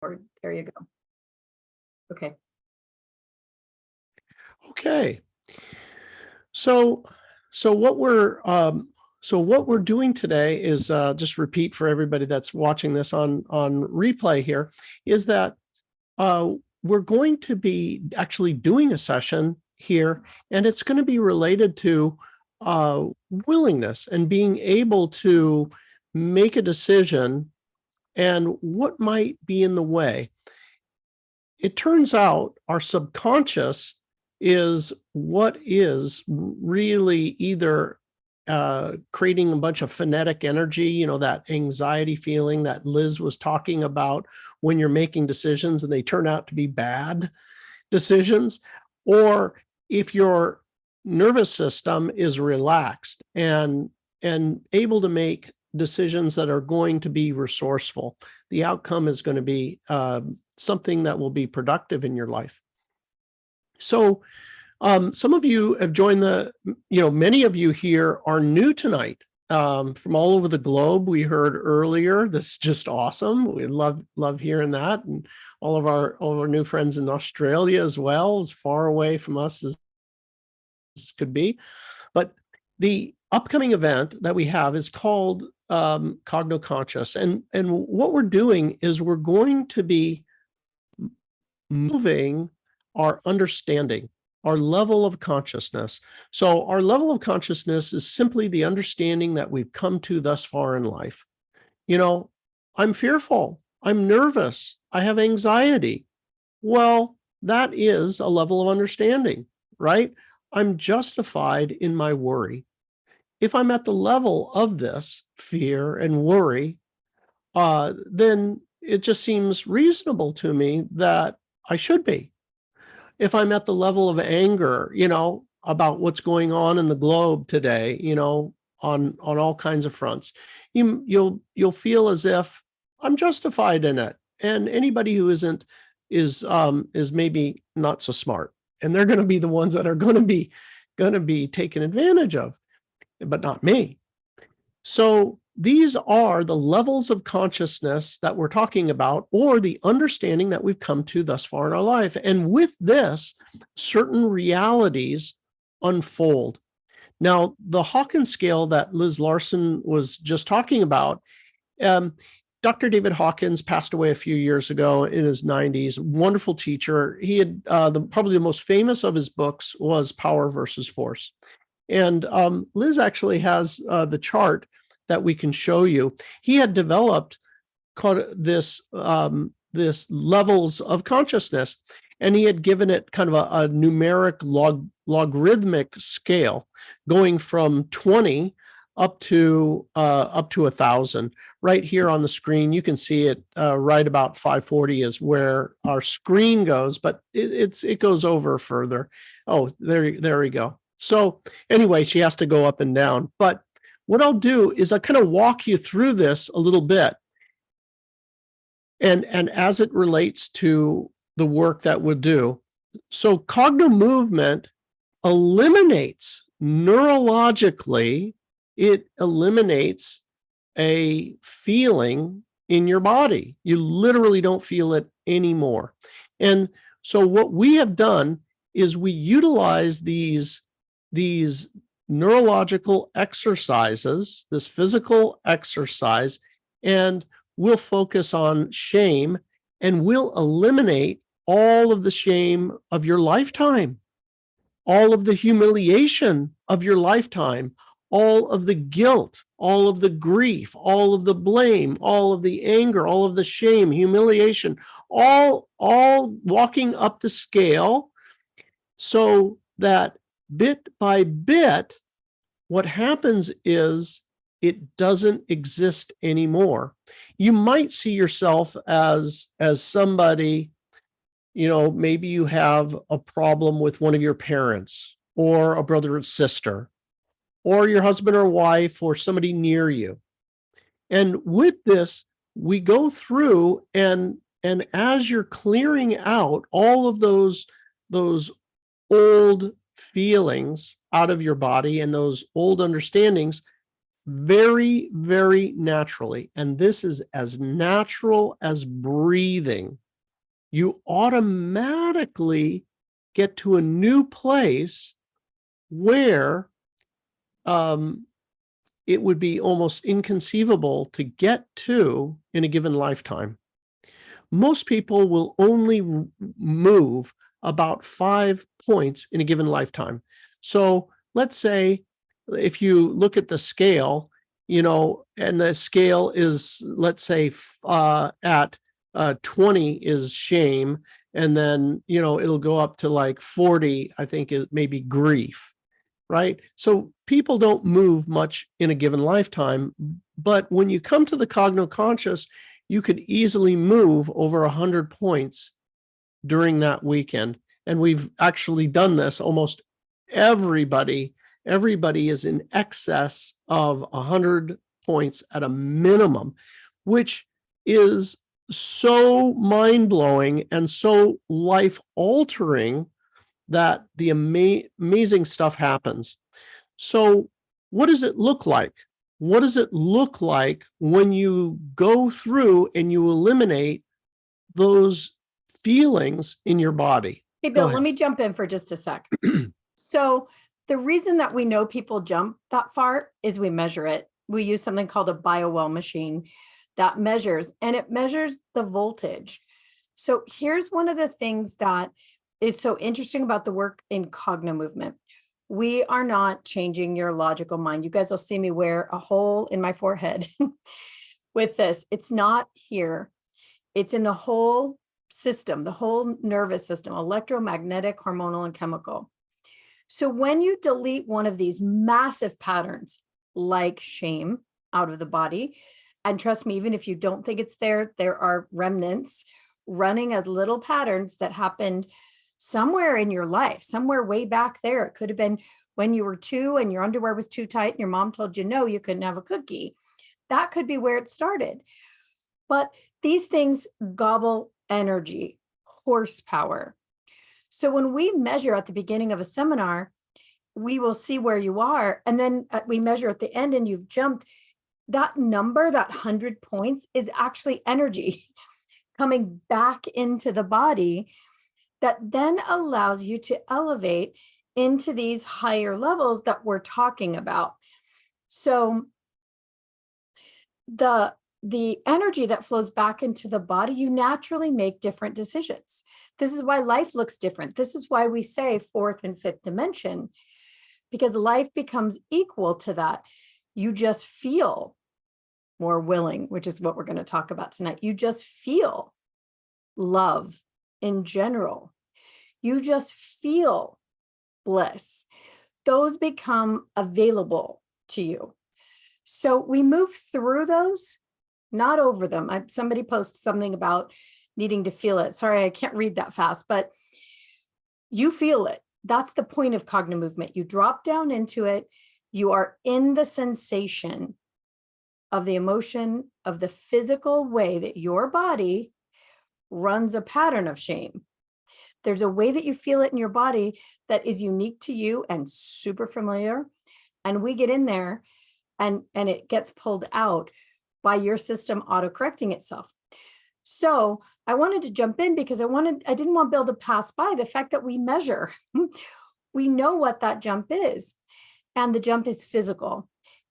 Or there you go. Okay. Okay. So what we're doing today is just repeat for everybody that's watching this on replay here, is that we're going to be actually doing a session here, and it's going to be related to willingness and being able to make a decision and what might be in the way. It turns out our subconscious is what is really either creating a bunch of phonetic energy, that anxiety feeling that Liz was talking about when you're making decisions and they turn out to be bad decisions, or if your nervous system is relaxed and able to make decisions that are going to be resourceful, the outcome is going to be something that will be productive in your life. So some of you have joined many of you here are new tonight from all over the globe. We heard earlier, this is just awesome. We love hearing that. And all of our new friends in Australia as well, as far away from us as could be. But the upcoming event that we have is called Cogno Conscious. And what we're doing is we're going to be moving our understanding, our level of consciousness. So our level of consciousness is simply the understanding that we've come to thus far in life. I'm fearful, I'm nervous, I have anxiety. Well, that is a level of understanding, right? I'm justified in my worry. If I'm at the level of this fear and worry, then it just seems reasonable to me that I should be. If I'm at the level of anger, about what's going on in the globe today, on all kinds of fronts, you'll feel as if I'm justified in it. And anybody who isn't is maybe not so smart, and they're going to be the ones that are going to be taken advantage of, but not me. So these are the levels of consciousness that we're talking about, or the understanding that we've come to thus far in our life. And with this, certain realities unfold. Now, the Hawkins scale that Liz Larson was just talking about, Dr. David Hawkins passed away a few years ago in his 90s, wonderful teacher. He had probably the most famous of his books was Power versus Force. And Liz actually has the chart that we can show you. He had developed this levels of consciousness, and he had given it kind of a numeric logarithmic scale, going from 20 up to 1,000. Right here on the screen, you can see it right about 540 is where our screen goes, but it goes over further. Oh, there we go. So anyway, she has to go up and down. But what I'll do is I kind of walk you through this a little bit. And as it relates to the work that we'll do. So Cognomovement eliminates neurologically, it eliminates a feeling in your body. You literally don't feel it anymore. And so what we have done is we utilize these neurological exercises, this physical exercise, and we'll focus on shame, and we'll eliminate all of the shame of your lifetime, all of the humiliation of your lifetime, all of the guilt, all of the grief, all of the blame, all of the anger, all of the shame, humiliation, all walking up the scale, so that bit by bit, what happens is it doesn't exist anymore. You might see yourself as somebody, maybe you have a problem with one of your parents, or a brother or sister, or your husband or wife, or somebody near you. And with this, we go through and as you're clearing out all of those old feelings out of your body and those old understandings, very, very naturally, and this is as natural as breathing, you automatically get to a new place where it would be almost inconceivable to get to in a given lifetime. Most people will only move about 5 points in a given lifetime. So let's say if you look at the scale, and the scale is, let's say, at 20 is shame, and then, it'll go up to like 40, I think it may be grief, right? So people don't move much in a given lifetime, but when you come to the Cogno Conscious, you could easily move over 100 points during that weekend. And we've actually done this. Almost everybody is in excess of 100 points at a minimum, which is so mind-blowing and so life-altering that the amazing stuff happens. So what does it look like? What does it look like when you go through and you eliminate those feelings in your body? Hey, Bill, let me jump in for just a sec. So the reason that we know people jump that far is we measure it. We use something called a BioWell machine that measures, and it measures the voltage. So here's one of the things that is so interesting about the work in Cognomovement. We are not changing your logical mind. You guys will see me wear a hole in my forehead with this. It's not here. It's in the whole system, the whole nervous system, electromagnetic, hormonal, and chemical. So when you delete one of these massive patterns, like shame, out of the body, and trust me, even if you don't think it's there, there are remnants running as little patterns that happened somewhere in your life, somewhere way back there. It could have been when you were 2 and your underwear was too tight and your mom told you no, you couldn't have a cookie. That could be where it started. But these things gobble energy, horsepower. So when we measure at the beginning of a seminar, we will see where you are. And then we measure at the end and you've jumped. That number, that 100 points, is actually energy coming back into the body that then allows you to elevate into these higher levels that we're talking about. So the energy that flows back into the body, you naturally make different decisions. This is why life looks different. This is why we say 4th and 5th dimension, because life becomes equal to that. You just feel more willing, which is what we're going to talk about tonight. You just feel love in general. You just feel bliss. Those become available to you. So we move through those, not over them. Somebody posted something about needing to feel it. Sorry, I can't read that fast, but you feel it. That's the point of Cognomovement. You drop down into it. You are in the sensation of the emotion, of the physical way that your body runs a pattern of shame. There's a way that you feel it in your body that is unique to you and super familiar. And we get in there and it gets pulled out by your system auto-correcting itself. So I wanted to jump in because I didn't want Bill to pass by the fact that we measure. We know what that jump is. And the jump is physical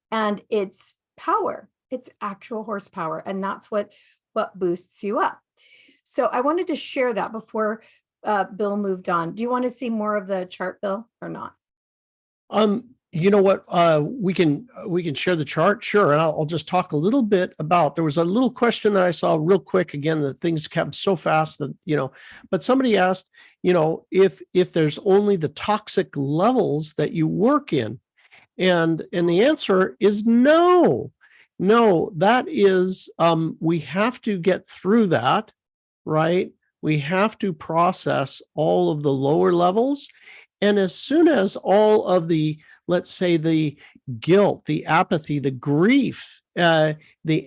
and it's power. It's actual horsepower. And that's what boosts you up. So I wanted to share that before Bill moved on. Do you want to see more of the chart, Bill, or not? You know what? We can share the chart, sure. And I'll just talk a little bit about. There was a little question that I saw real quick. Again, the things kept so fast that But somebody asked, if there's only the toxic levels that you work in, and the answer is no. That is we have to get through that, right? We have to process all of the lower levels. And as soon as all of the, let's say, the guilt, the apathy, the grief, the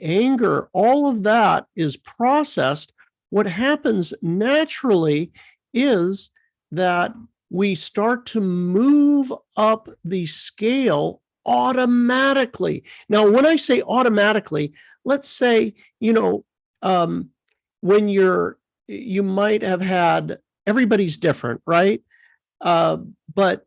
anger, all of that is processed, what happens naturally is that we start to move up the scale automatically. Now, when I say automatically, let's say, when you might have had, everybody's different, right? But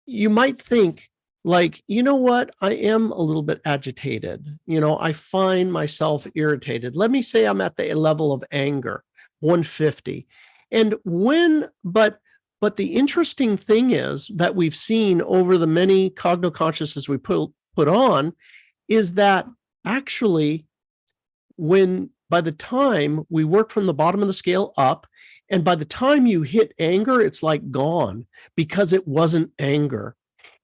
you might think like, you know what? I am a little bit agitated. I find myself irritated. Let me say I'm at the level of anger, 150. And but the interesting thing is that we've seen over the many cognitive consciousness we put on is that actually by the time we work from the bottom of the scale up, and by the time you hit anger, it's like gone, because it wasn't anger.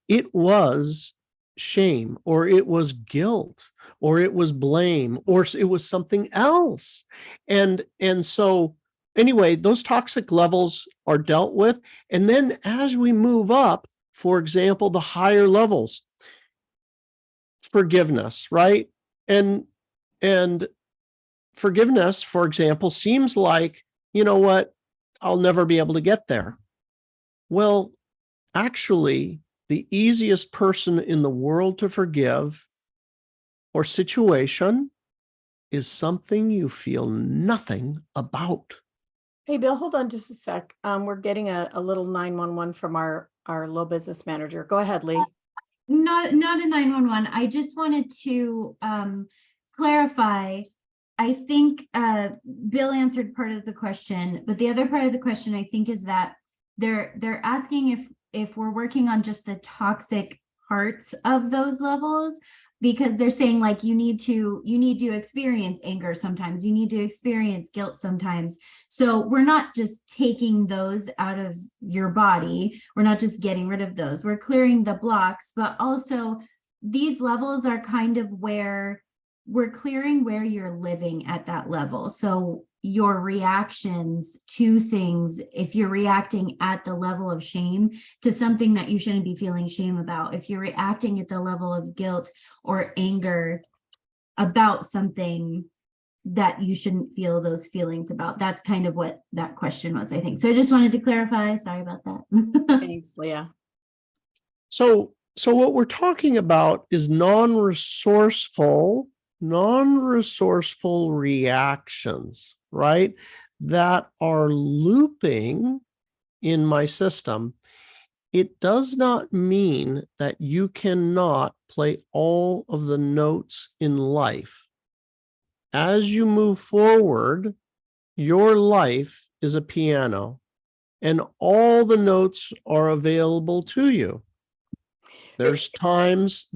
It was shame, or it was guilt, or it was blame, or it was something else. And so anyway, those toxic levels are dealt with. And then as we move up, for example, the higher levels, forgiveness, right? And forgiveness, for example, seems like, you know what, I'll never be able to get there. Well, actually, the easiest person in the world to forgive or situation is something you feel nothing about. Hey, Bill, hold on just a sec. We're getting a little 911 from our low business manager. Go ahead, Lee. Not a 911. I just wanted to clarify. I think Bill answered part of the question, but the other part of the question, I think, is that they're asking if we're working on just the toxic parts of those levels, because they're saying like you need to experience anger sometimes, you need to experience guilt sometimes. So we're not just taking those out of your body, we're not just getting rid of those, we're clearing the blocks, but also these levels are kind of where we're clearing where you're living at that level. So your reactions to things, if you're reacting at the level of shame to something that you shouldn't be feeling shame about, if you're reacting at the level of guilt or anger about something that you shouldn't feel those feelings about, that's kind of what that question was, I think. So I just wanted to clarify. Sorry about that. Thanks, Leah. So what we're talking about is non-resourceful reactions, right? That are looping in my system. It does not mean that you cannot play all of the notes in life. As you move forward, your life is a piano, and all the notes are available to you. There's times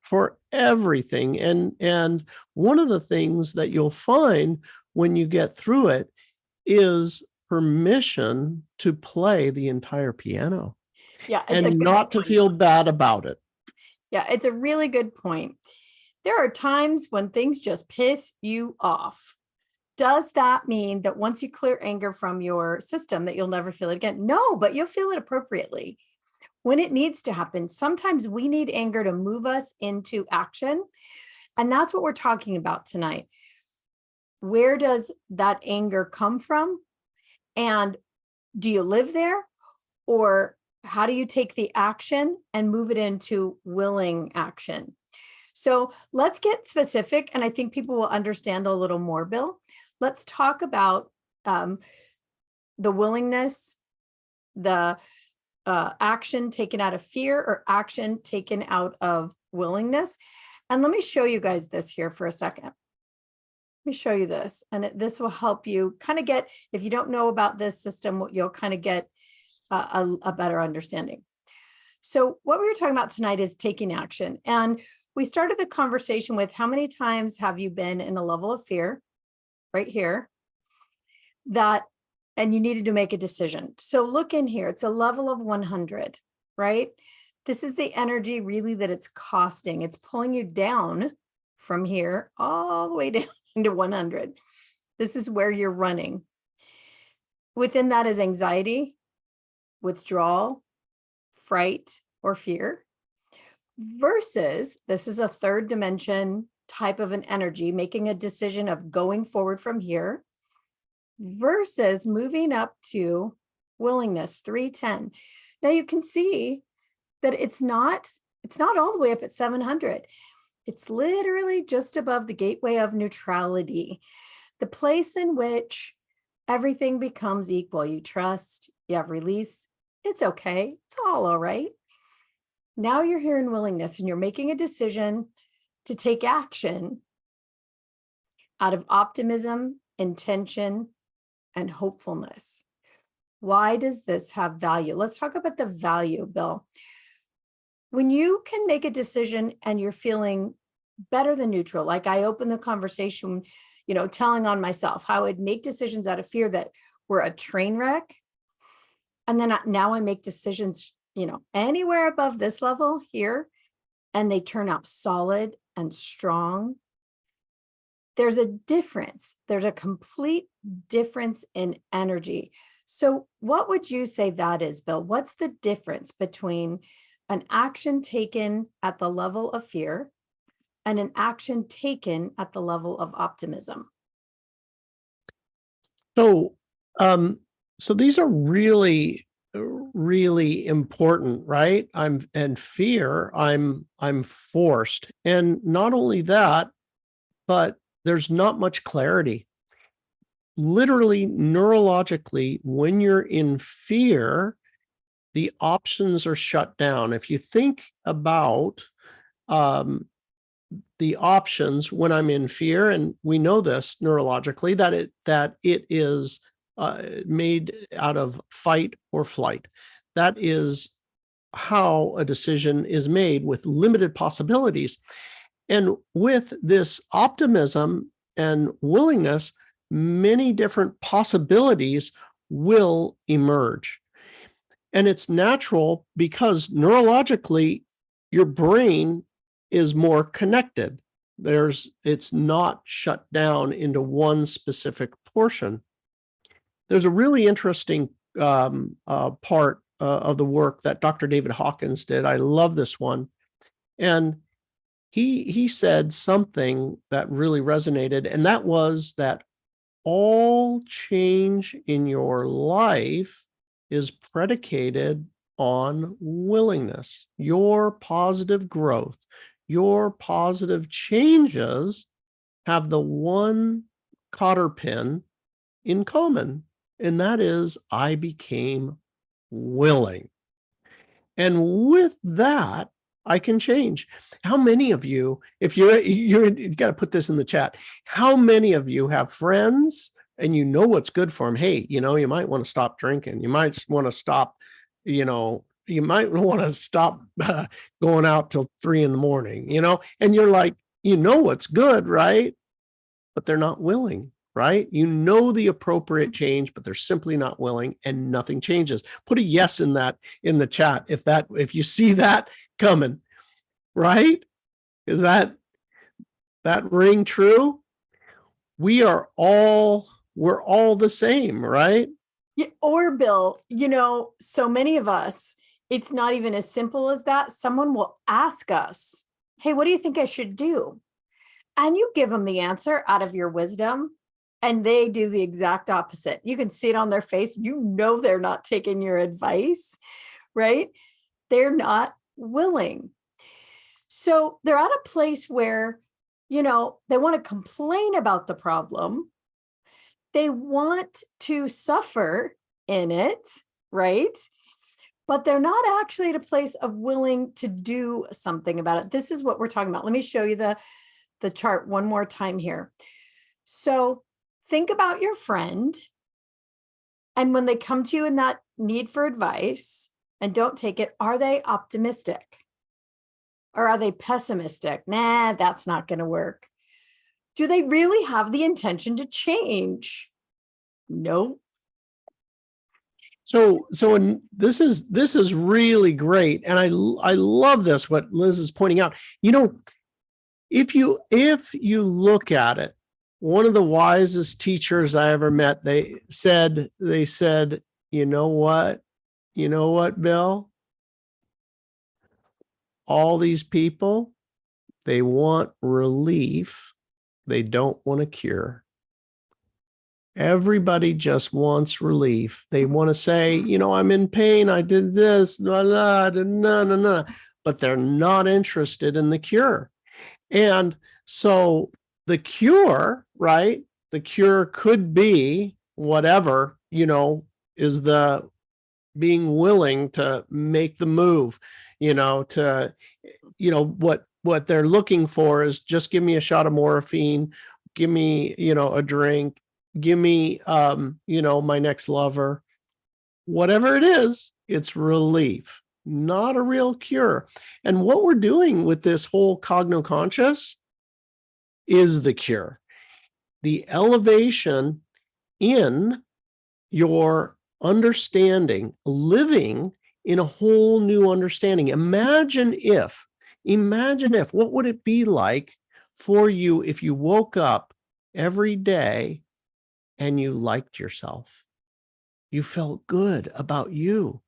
for everything. And one of the things that you'll find when you get through it is permission to play the entire piano. Yeah, and not to feel bad about it. Yeah, it's a really good point. There are times when things just piss you off. Does that mean that once you clear anger from your system that you'll never feel it again? No, but you'll feel it appropriately when it needs to happen. Sometimes we need anger to move us into action. And that's what we're talking about tonight. Where does that anger come from? And do you live there? Or how do you take the action and move it into willing action? So let's get specific. And I think people will understand a little more, Bill. Let's talk about the willingness, the action taken out of fear, or action taken out of willingness. And let me show you guys this here for a second. Let me show you this, and this will help you kind of get, if you don't know about this system, you'll kind of get a better understanding. So what we were talking about tonight is taking action. And we started the conversation with, how many times have you been in a level of fear right here and you needed to make a decision? So look in here, it's a level of 100, right? This is the energy really that it's costing. It's pulling you down from here all the way down into 100. This is where you're running. Within that is anxiety, withdrawal, fright, or fear, versus this is a third dimension type of an energy, making a decision of going forward from here, versus moving up to willingness, 310. Now you can see that it's not It's not all the way up at 700. It's literally just above the gateway of neutrality, the place in which everything becomes equal. You trust, you have release. It's okay. It's all right. Now you're here in willingness and you're making a decision to take action out of optimism, intention, and hopefulness. Why does this have value? Let's talk about the value, Bill. When you can make a decision and you're feeling better than neutral, like I opened the conversation, telling on myself how I'd make decisions out of fear that were a train wreck. And then now I make decisions, anywhere above this level here, and they turn out solid and strong. There's a difference. There's a complete difference in energy. So what would you say that is, Bill? What's the difference between an action taken at the level of fear and an action taken at the level of optimism? So, so these are really, really important, right? I'm forced. And not only that, but there's not much clarity. Literally, neurologically, when you're in fear, the options are shut down. If you think about the options when I'm in fear, and we know this neurologically, that it is made out of fight or flight. That is how a decision is made with limited possibilities. And with this optimism and willingness, many different possibilities will emerge. And it's natural because neurologically, your brain is more connected. It's not shut down into one specific portion. There's a really interesting part of the work that Dr. David Hawkins did. I love this one. And he said something that really resonated, and that was that all change in your life is predicated on willingness. Your positive growth, your positive changes have the one cotter pin in common, and that is I became willing. And with that, I can change. How many of you, if you got to put this in the chat, how many of you have friends and you know what's good for them? Hey, you might want to stop drinking. You might want to stop, you might want to stop going out till 3 a.m, and you're like, what's good, right? But they're not willing, right? The appropriate change, but they're simply not willing, and nothing changes. Put a yes in the chat if you see that coming, right? Is that ring true? We're all the same, right? Yeah, or Bill, so many of us, it's not even as simple as that. Someone will ask us, hey, what do you think I should do? And you give them the answer out of your wisdom, and they do the exact opposite. You can see it on their face. They're not taking your advice, right? They're not willing. So they're at a place where, they want to complain about the problem. They want to suffer in it, right? But they're not actually at a place of willing to do something about it. This is what we're talking about. Let me show you the chart one more time here. So think about your friend, and when they come to you in that need for advice and don't take it, are they optimistic? Or are they pessimistic? Nah, that's not going to work. Do they really have the intention to change? No. So this is really great, and I love this, what Liz is pointing out. If you look at it, one of the wisest teachers I ever met, they said, you know what, Bill? All these people, they want relief. They don't want a cure. Everybody just wants relief. They want to say, I'm in pain. I did this, blah, blah, blah, blah, blah. but they're not interested in the cure. And so the cure, right? The cure could be whatever, is the being willing to make the move, what they're looking for is just give me a shot of morphine, give me, a drink, give me, my next lover, whatever it is, it's relief, not a real cure. And what we're doing with this whole cogno conscious is the cure, the elevation in your understanding, living in a whole new understanding. Imagine if, what would it be like for you if you woke up every day and you liked yourself? You felt good about you,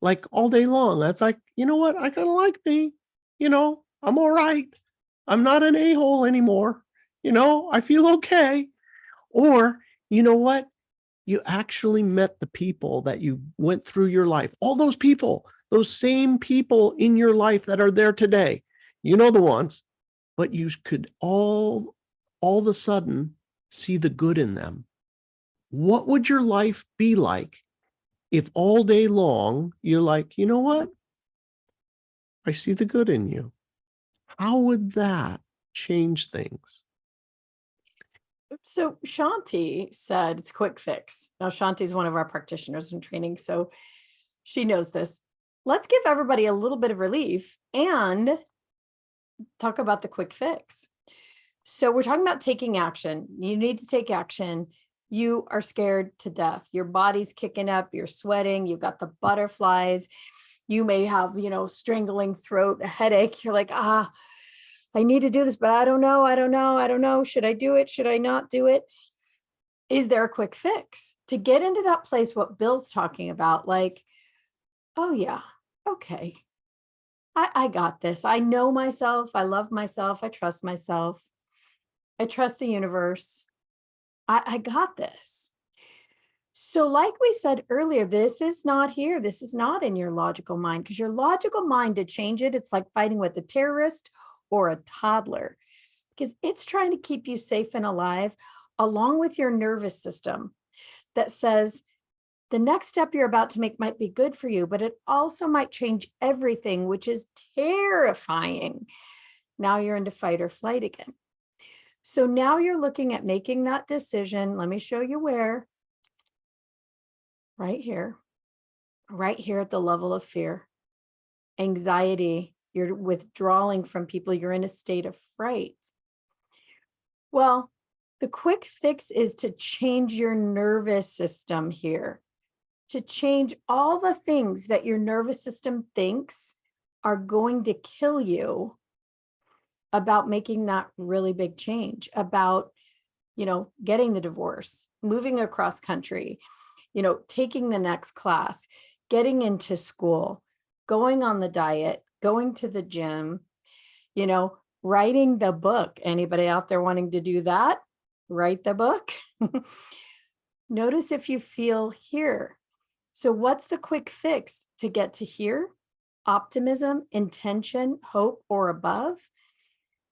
like all day long. That's like, you know what? I kind of like me. I'm all right. I'm not an a-hole anymore. I feel okay. Or, you know what? You actually met the people that you went through your life. All those people, those same people in your life that are there today. The ones, but you could all of a sudden see the good in them. What would your life be like if all day long you're like, you know what? I see the good in you. How would that change things? So Shanti said it's a quick fix. Now, Shanti's one of our practitioners in training, so she knows this. Let's give everybody a little bit of relief and talk about the quick fix. So we're talking about taking action. You need to take action. You are scared to death. Your body's kicking up. You're sweating. You've got the butterflies. You may have, strangling throat, a headache. You're like, I need to do this, but I don't know. Should I do it? Should I not do it? Is there a quick fix to get into that place? What Bill's talking about, like, oh yeah, okay. I got this. I know myself. I love myself. I trust myself. I trust the universe. I got this. So like we said earlier, this is not here. This is not in your logical mind, because your logical mind, to change it, it's like fighting with a terrorist or a toddler, because it's trying to keep you safe and alive, along with your nervous system that says the next step you're about to make might be good for you, but it also might change everything, which is terrifying. Now you're into fight or flight again. So now you're looking at making that decision. Let me show you where. Right here at the level of fear, anxiety. You're withdrawing from people. You're in a state of fright. Well, the quick fix is to change your nervous system here, to change all the things that your nervous system thinks are going to kill you about making that really big change, about, getting the divorce, moving across country, taking the next class, getting into school, going on the diet, going to the gym, writing the book. Anybody out there wanting to do that? Write the book. Notice if you feel here. So what's the quick fix to get to here? Optimism, intention, hope, or above.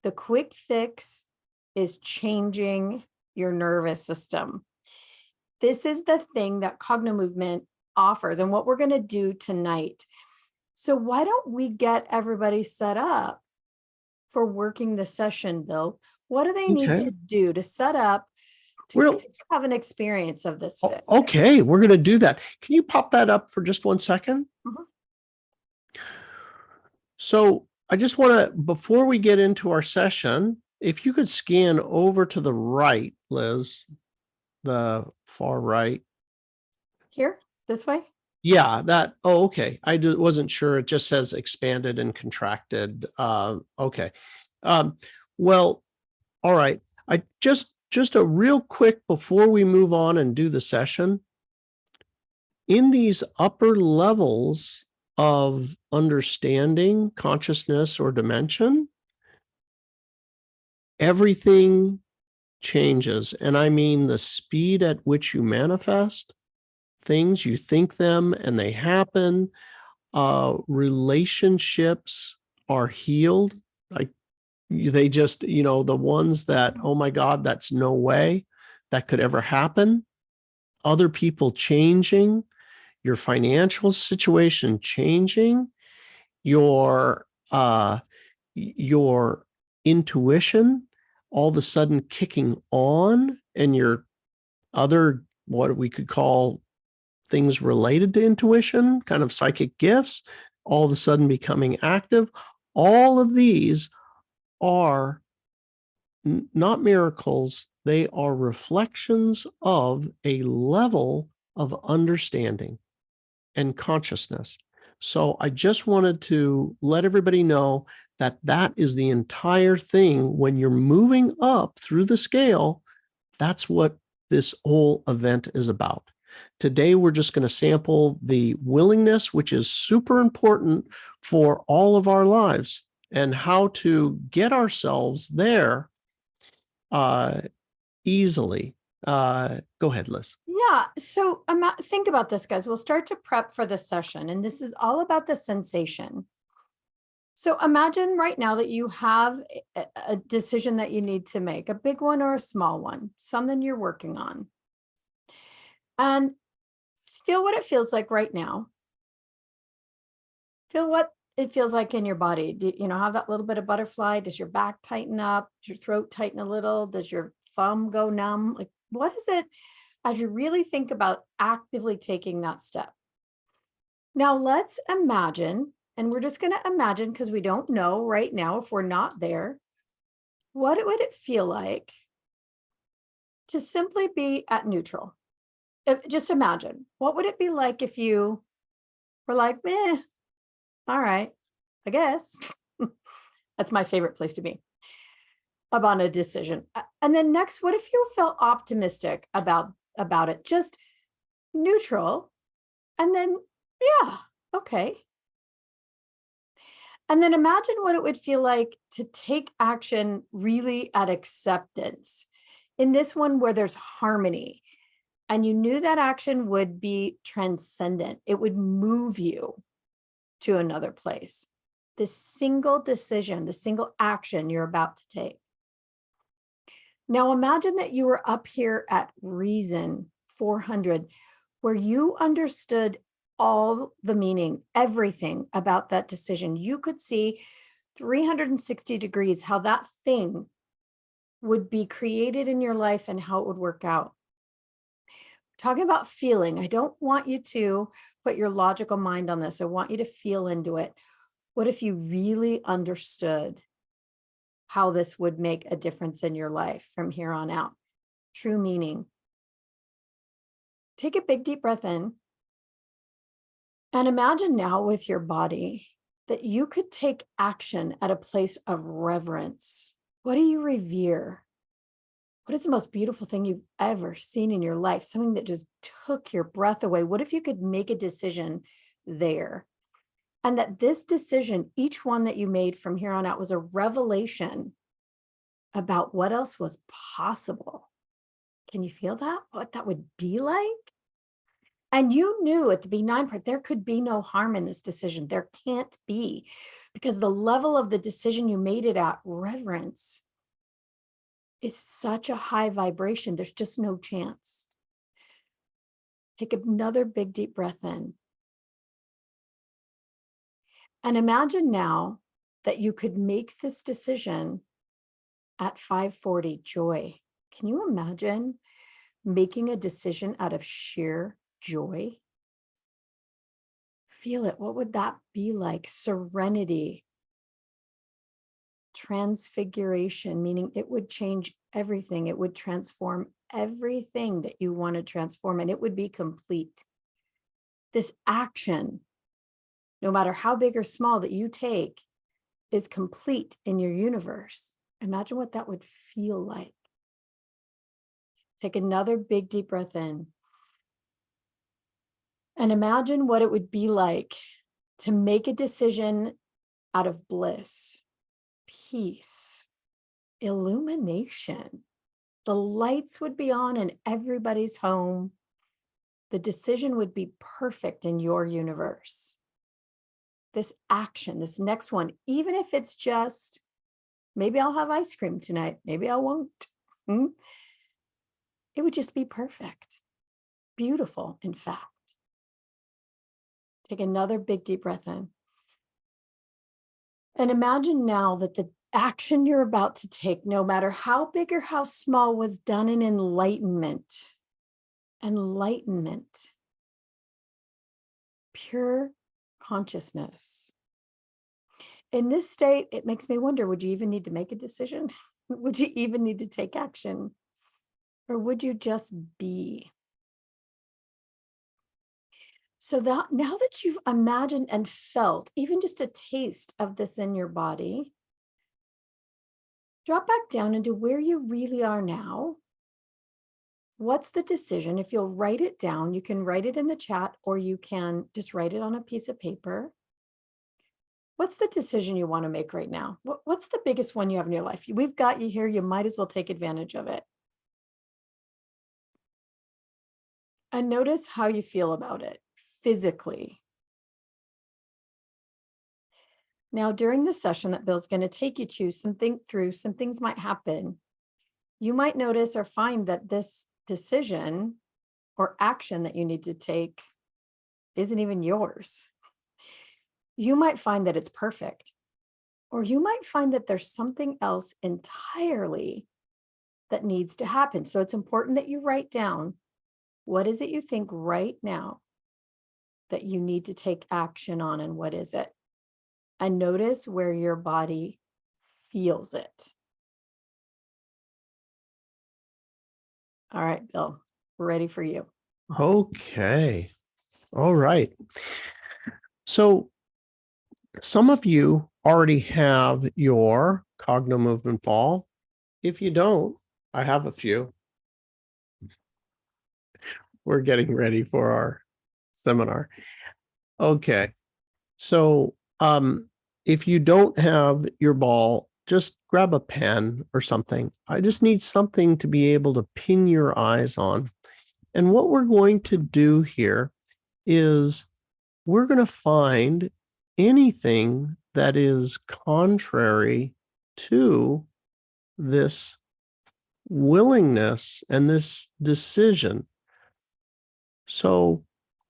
The quick fix is changing your nervous system. This is the thing that Cognomovement offers and what we're going to do tonight. So why don't we get everybody set up for working the session, Bill? What do they need to do to set up to have an experience of this fit? Okay, we're going to do that. Can you pop that up for just 1 second? So I just want to, before we get into our session, if you could scan over to the right, Liz, the far right. Here, this way? Yeah, that. Oh, okay. I wasn't sure. It just says expanded and contracted. Okay. Well, all right. I just a real quick before we move on and do the session. In these upper levels of understanding, consciousness, or dimension, everything changes. And I mean the speed at which you manifest things, you think them and they happen, relationships are healed. Like they just, the ones that, oh my God, that's no way that could ever happen. Other people changing, your financial situation changing, your intuition all of a sudden kicking on, and your other, what we could call things related to intuition, kind of psychic gifts, all of a sudden becoming active. All of these are not miracles. They are reflections of a level of understanding and consciousness. So I just wanted to let everybody know that that is the entire thing. When you're moving up through the scale, that's what this whole event is about. Today, we're just going to sample the willingness, which is super important for all of our lives, and how to get ourselves there easily. Go ahead, Liz. Yeah. So think about this, guys. We'll start to prep for this session, and this is all about the sensation. So imagine right now that you have a decision that you need to make, a big one or a small one, something you're working on. And feel what it feels like right now. Feel what it feels like in your body. Do you have that little bit of butterfly? Does your back tighten up? Does your throat tighten a little? Does your thumb go numb? Like, what is it as you really think about actively taking that step? Now let's imagine, and we're just going to imagine because we don't know right now if we're not there, what would it feel like to simply be at neutral? Just imagine, what would it be like if you were like, meh, all right, I guess. That's my favorite place to be about a decision. And then next, what if you felt optimistic about it? Just neutral. And then, yeah, okay. And then imagine what it would feel like to take action really at acceptance. In this one where there's harmony, and you knew that action would be transcendent. It would move you to another place. The single decision, the single action you're about to take. Now imagine that you were up here at Reason 400, where you understood all the meaning, everything about that decision. You could see 360 degrees how that thing would be created in your life and how it would work out. Talking about feeling, I don't want you to put your logical mind on this. I want you to feel into it. What if you really understood how this would make a difference in your life from here on out? True meaning. Take a big, deep breath in. And imagine now with your body that you could take action at a place of reverence. What do you revere? What is the most beautiful thing you've ever seen in your life? Something that just took your breath away. What if you could make a decision there? And that this decision, each one that you made from here on out, was a revelation about what else was possible. Can you feel that? What that would be like? And you knew at the B9 part, there could be no harm in this decision. There can't be, because the level of the decision you made it at, reverence, is such a high vibration. There's just no chance. Take another big, deep breath in. And imagine now that you could make this decision at 540, joy. Can you imagine making a decision out of sheer joy? Feel it. What would that be like? Serenity. Transfiguration, meaning it would change everything. It would transform everything that you want to transform, and it would be complete. This action, no matter how big or small that you take, is complete in your universe. Imagine what that would feel like. Take another big, deep breath in. And imagine what it would be like to make a decision out of bliss, peace, illumination. The lights would be on in everybody's home. The decision would be perfect in your universe. this action, this next one, even if it's just, maybe I'll have ice cream tonight, maybe I won't. It would just be perfect. Beautiful, in fact. Take another big deep breath in. And imagine now that the action you're about to take, no matter how big or how small, was done in enlightenment. Enlightenment. Pure consciousness. In this state, it makes me wonder, would you even need to make a decision? Would you even need to take action? Or would you just be? So that now that you've imagined and felt even just a taste of this in your body, drop back down into where you really are now. What's the decision? If you'll write it down, you can write it in the chat, or you can just write it on a piece of paper. What's the decision you want to make right now? What's the biggest one you have in your life? We've got you here. You might as well take advantage of it. And notice how you feel about it physically. Now, during the session that Bill's going to take you to, some things might happen. You might notice or find that this decision or action that you need to take isn't even yours. You might find that it's perfect, or you might find that there's something else entirely that needs to happen. So it's important that you write down, what is it you think right now that you need to take action on, and what is it? And notice where your body feels it. All right, Bill, we're ready for you. Okay. All right. So some of you already have your Cognomovement ball. If you don't, I have a few. We're getting ready for our seminar. Okay. So if you don't have your ball, just grab a pen or something. I just need something to be able to pin your eyes on. And what we're going to do here is we're going to find anything that is contrary to this willingness and this decision. So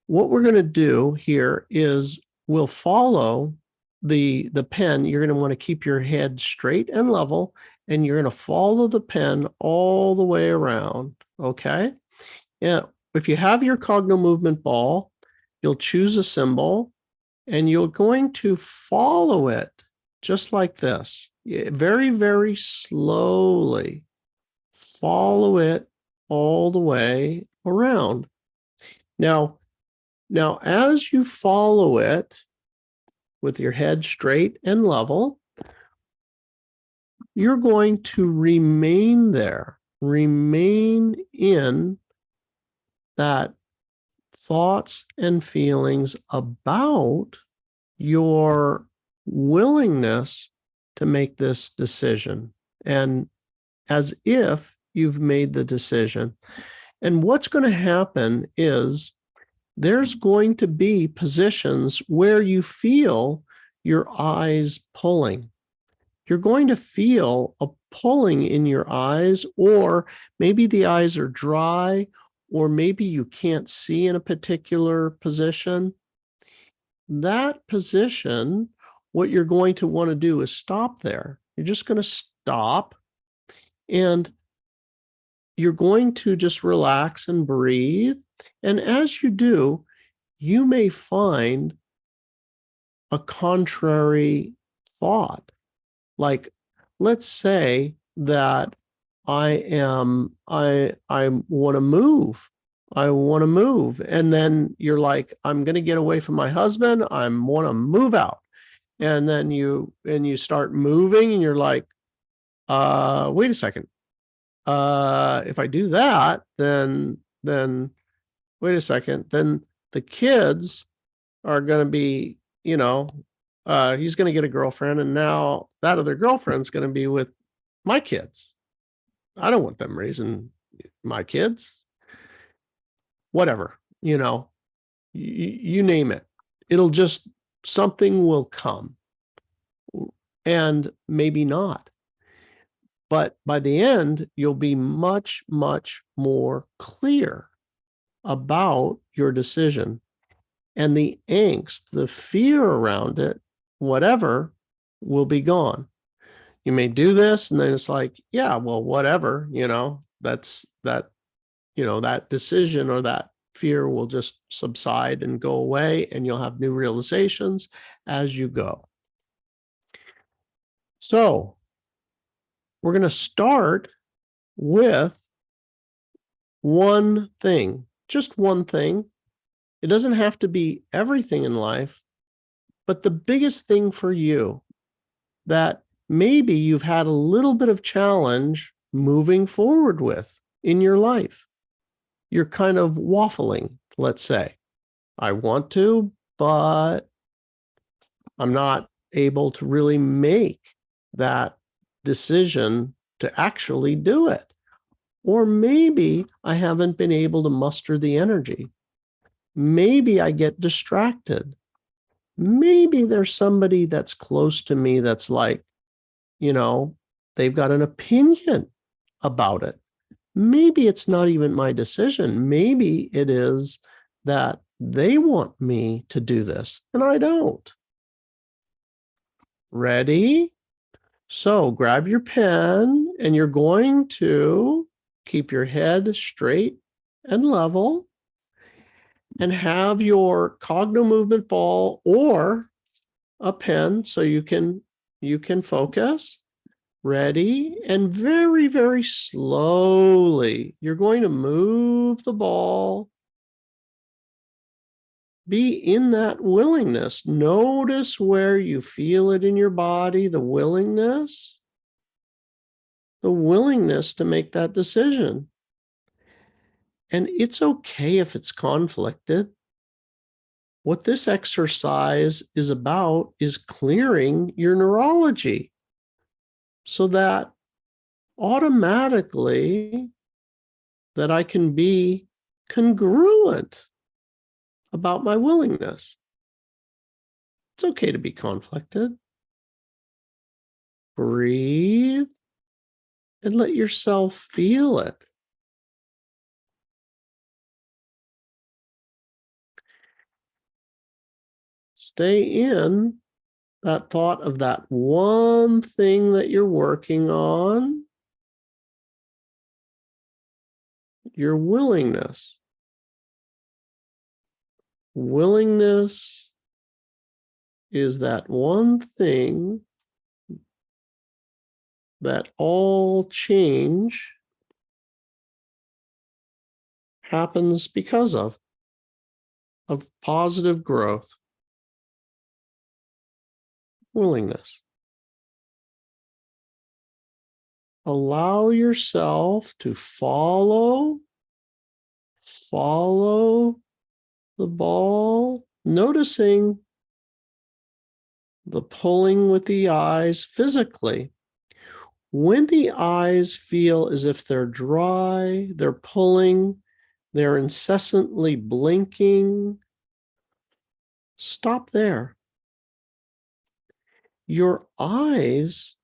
what we're going to do here is we'll follow the pen. You're going to want to keep your head straight and level, and you're going to follow the pen all the way around. Okay. Yeah. If you have your Cognomovement ball, you'll choose a symbol and you're going to follow it just like this. Very, very slowly. Follow it all the way around. Now, as you follow it with your head straight and level, you're going to remain there, remain in that thoughts and feelings about your willingness to make this decision, and as if you've made the decision. And what's going to happen is there's going to be positions where you feel your eyes pulling. You're going to feel a pulling in your eyes, or maybe the eyes are dry, or maybe you can't see in a particular position. That position, what you're going to want to do is stop there. You're just going to stop, and you're going to just relax and breathe. And as you do, you may find a contrary thought. Like, let's say that I want to move. I want to move. And then you're like, I'm going to get away from my husband. I want to move out. And then you start moving, and you're like, wait a second. If I do that, then wait a second, then the kids are going to be, he's going to get a girlfriend, and now that other girlfriend's going to be with my kids. I don't want them raising my kids. Whatever, you name it. It'll just something will come, and maybe not. But by the end, you'll be much, much more clear about your decision. And the angst, the fear around it, whatever, will be gone. You may do this, and then it's like, yeah, well, whatever, that's that, that decision or that fear will just subside and go away, and you'll have new realizations as you go. So we're going to start with one thing, just one thing. It doesn't have to be everything in life, but the biggest thing for you that maybe you've had a little bit of challenge moving forward with in your life. You're kind of waffling, let's say. I want to, but I'm not able to really make that decision to actually do it. Or maybe I haven't been able to muster the energy. Maybe I get distracted. Maybe there's somebody that's close to me that's like, they've got an opinion about it. Maybe it's not even my decision. Maybe it is that they want me to do this and I don't. Ready? So grab your pen and you're going to keep your head straight and level and have your Cognomovement ball or a pen so you can focus. Ready? And very, very slowly, you're going to move the ball. Be in that willingness. Notice where you feel it in your body, the willingness to make that decision. And it's okay if it's conflicted. What this exercise is about is clearing your neurology so that automatically that I can be congruent about my willingness. It's okay to be conflicted. Breathe and let yourself feel it. Stay in that thought of that one thing that you're working on, your willingness. Willingness is that one thing that all change happens because of positive growth. Willingness. Allow yourself to follow the ball, noticing the pulling with the eyes physically. When the eyes feel as if they're dry, they're pulling, they're incessantly blinking, stop there. Your eyes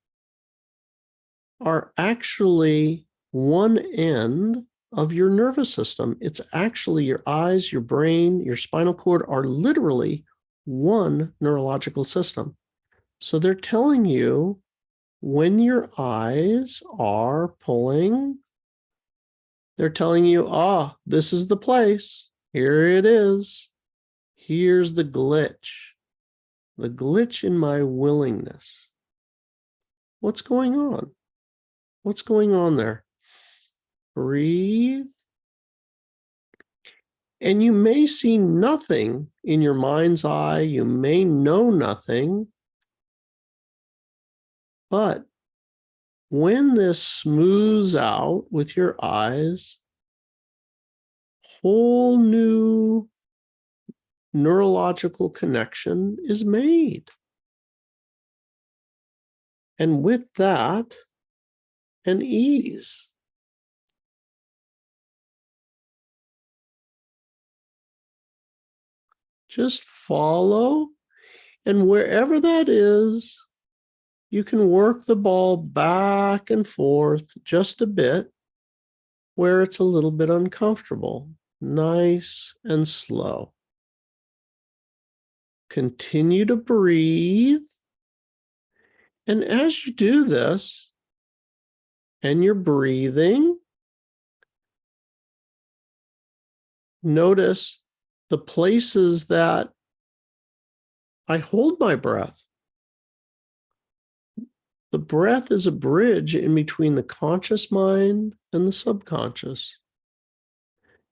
are actually one end of your nervous system. It's actually your eyes, your brain, your spinal cord are literally one neurological system. So they're telling you when your eyes are pulling, they're telling you, this is the place. Here it is. Here's the glitch in my willingness. What's going on? What's going on there? Breathe. And you may see nothing in your mind's eye. You may know nothing. But when this smooths out with your eyes, whole new neurological connection is made. And with that, an ease. Just follow. And wherever that is, you can work the ball back and forth just a bit where it's a little bit uncomfortable, nice and slow. Continue to breathe. And as you do this, and you're breathing, notice the places that I hold my breath. The breath is a bridge in between the conscious mind and the subconscious.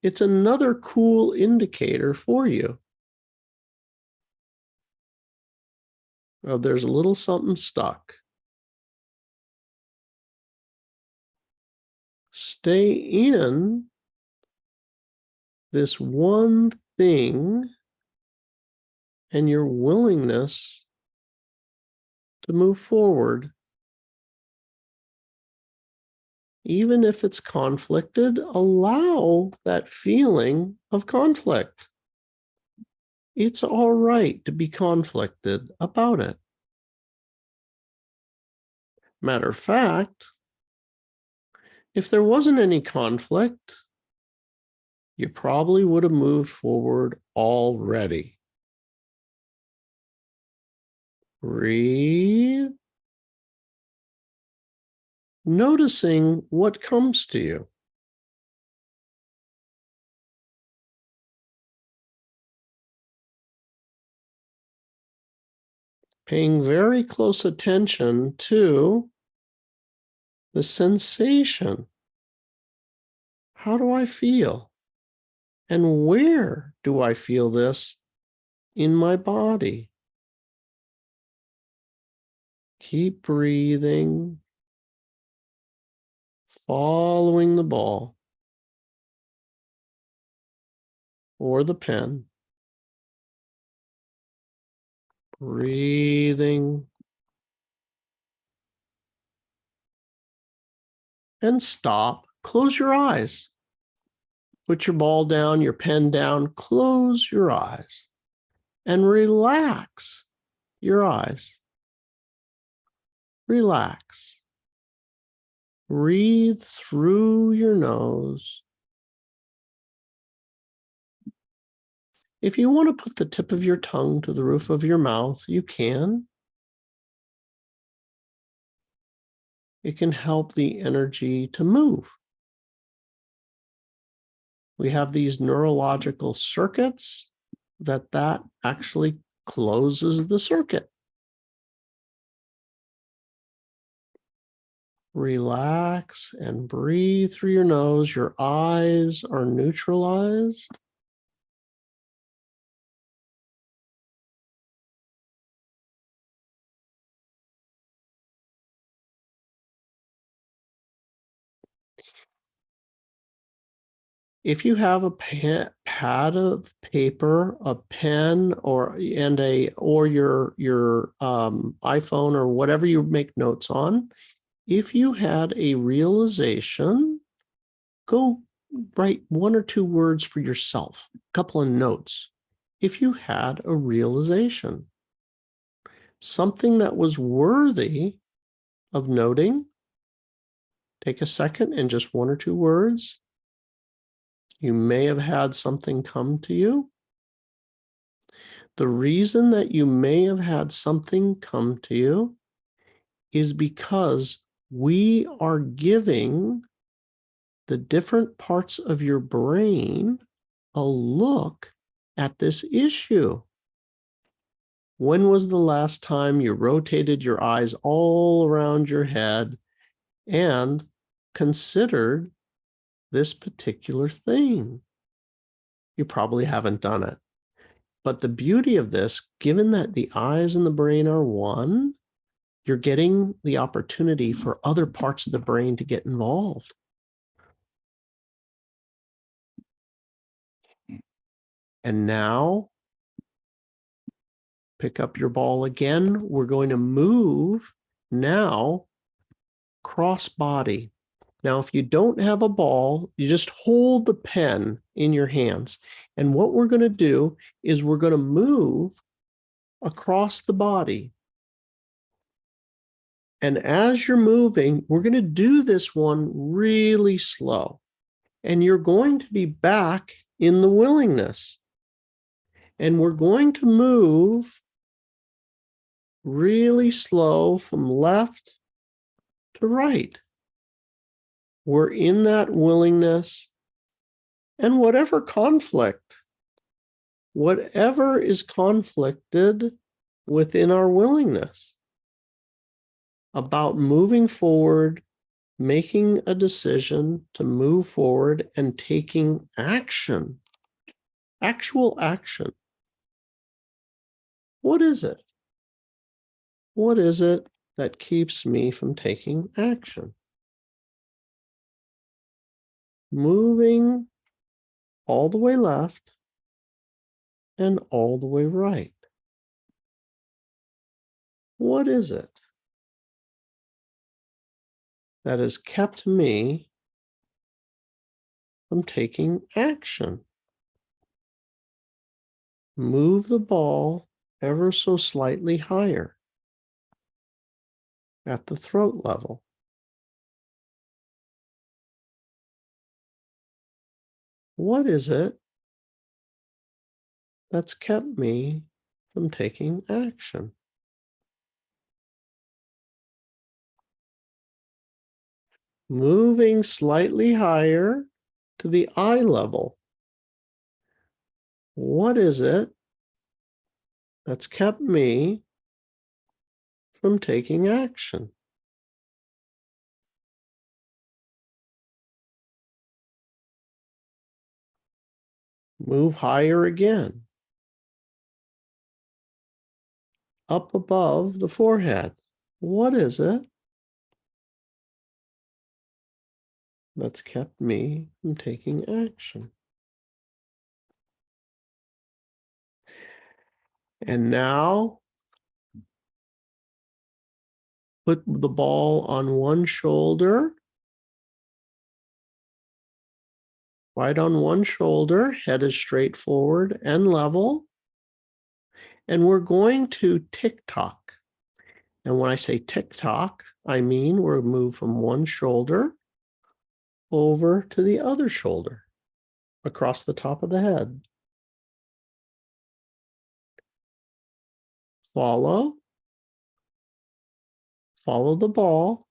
It's another cool indicator for you. Oh, there's a little something stuck. Stay in this one thing and your willingness to move forward. Even if it's conflicted, allow that feeling of conflict. It's all right to be conflicted about it. Matter of fact, if there wasn't any conflict, you probably would have moved forward already. Breathe. Noticing what comes to you. Paying very close attention to the sensation. How do I feel? And where do I feel this in my body? Keep breathing, following the ball or the pen. Breathing and stop. Close your eyes. Put your ball down, your pen down, close your eyes and relax your eyes. Relax. Breathe through your nose. If you want to put the tip of your tongue to the roof of your mouth, you can. It can help the energy to move. We have these neurological circuits that actually closes the circuit. Relax and breathe through your nose. Your eyes are neutralized. If you have a pad of paper, a pen, or your iPhone or whatever you make notes on, if you had a realization, go write 1 or 2 words for yourself, a couple of notes. If you had a realization, something that was worthy of noting, take a second and just 1 or 2 words. You may have had something come to you. The reason that you may have had something come to you is because we are giving the different parts of your brain a look at this issue. When was the last time you rotated your eyes all around your head and considered this particular thing? You probably haven't done it. But the beauty of this, given that the eyes and the brain are one, you're getting the opportunity for other parts of the brain to get involved. And now, pick up your ball again. We're going to move now cross body. Now, if you don't have a ball, you just hold the pen in your hands. And what we're going to do is we're going to move across the body. And as you're moving, we're going to do this one really slow. And you're going to be back in the willingness. And we're going to move really slow from left to right. We're in that willingness. And whatever is conflicted within our willingness about moving forward, making a decision to move forward and taking action, actual action. What is it? What is it that keeps me from taking action? Moving all the way left and all the way right. What is it that has kept me from taking action? Move the ball ever so slightly higher at the throat level. What is it that's kept me from taking action? Moving slightly higher to the eye level. What is it that's kept me from taking action? Move higher again. Up above the forehead. What is it that's kept me from taking action? And now, put the ball on one shoulder, right on one shoulder, head is straight forward and level. And we're going to tick-tock. And when I say tick-tock, I mean we'll move from one shoulder over to the other shoulder, across the top of the head. Follow the ball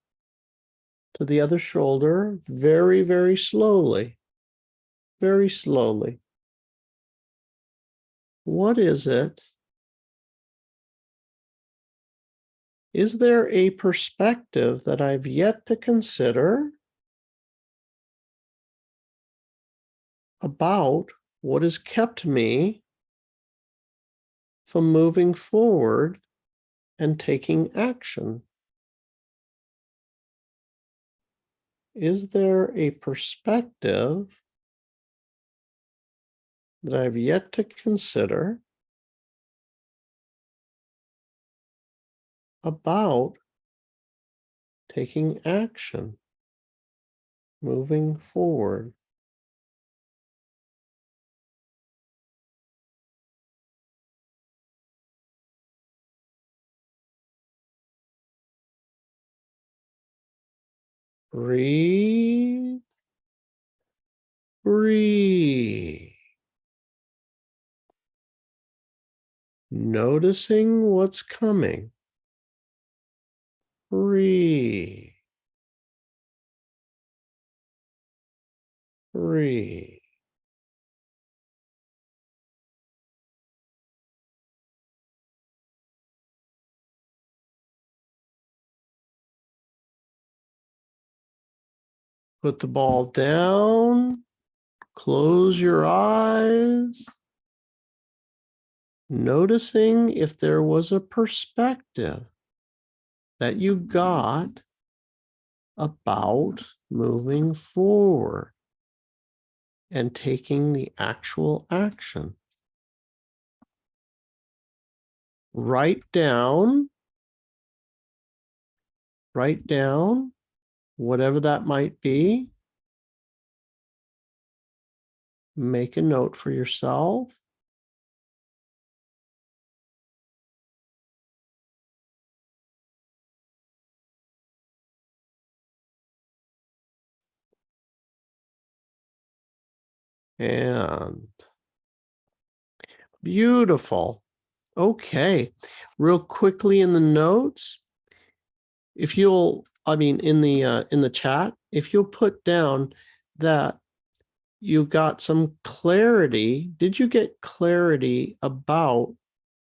to the other shoulder very, very slowly. Very slowly. What is it? Is there a perspective that I've yet to consider about what has kept me from moving forward and taking action? Is there a perspective that I've yet to consider about taking action, moving forward? Breathe, breathe. Noticing what's coming. Breathe, breathe. Put the ball down, close your eyes, noticing if there was a perspective that you got about moving forward and taking the actual action. Write down whatever that might be. Make a note for yourself. And beautiful. Okay. Real quickly in the notes, if you'll, in the chat, if you'll put down that you got some clarity. Did you get clarity about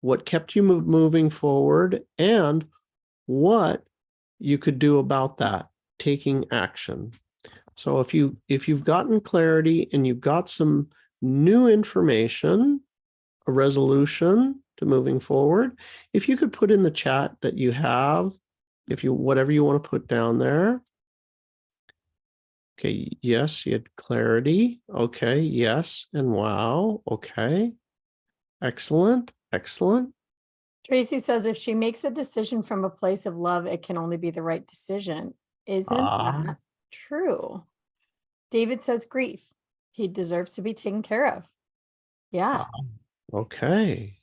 what kept you moving forward and what you could do about that, taking action? So if you've gotten clarity and you've got some new information, a resolution to moving forward, if you could put in the chat that you have, whatever you want to put down there. Okay, yes, you had clarity. Okay, yes, and wow. Okay, excellent, excellent. Tracy says if she makes a decision from a place of love, it can only be the right decision. Isn't that true? David says grief. He deserves to be taken care of. Yeah. Okay,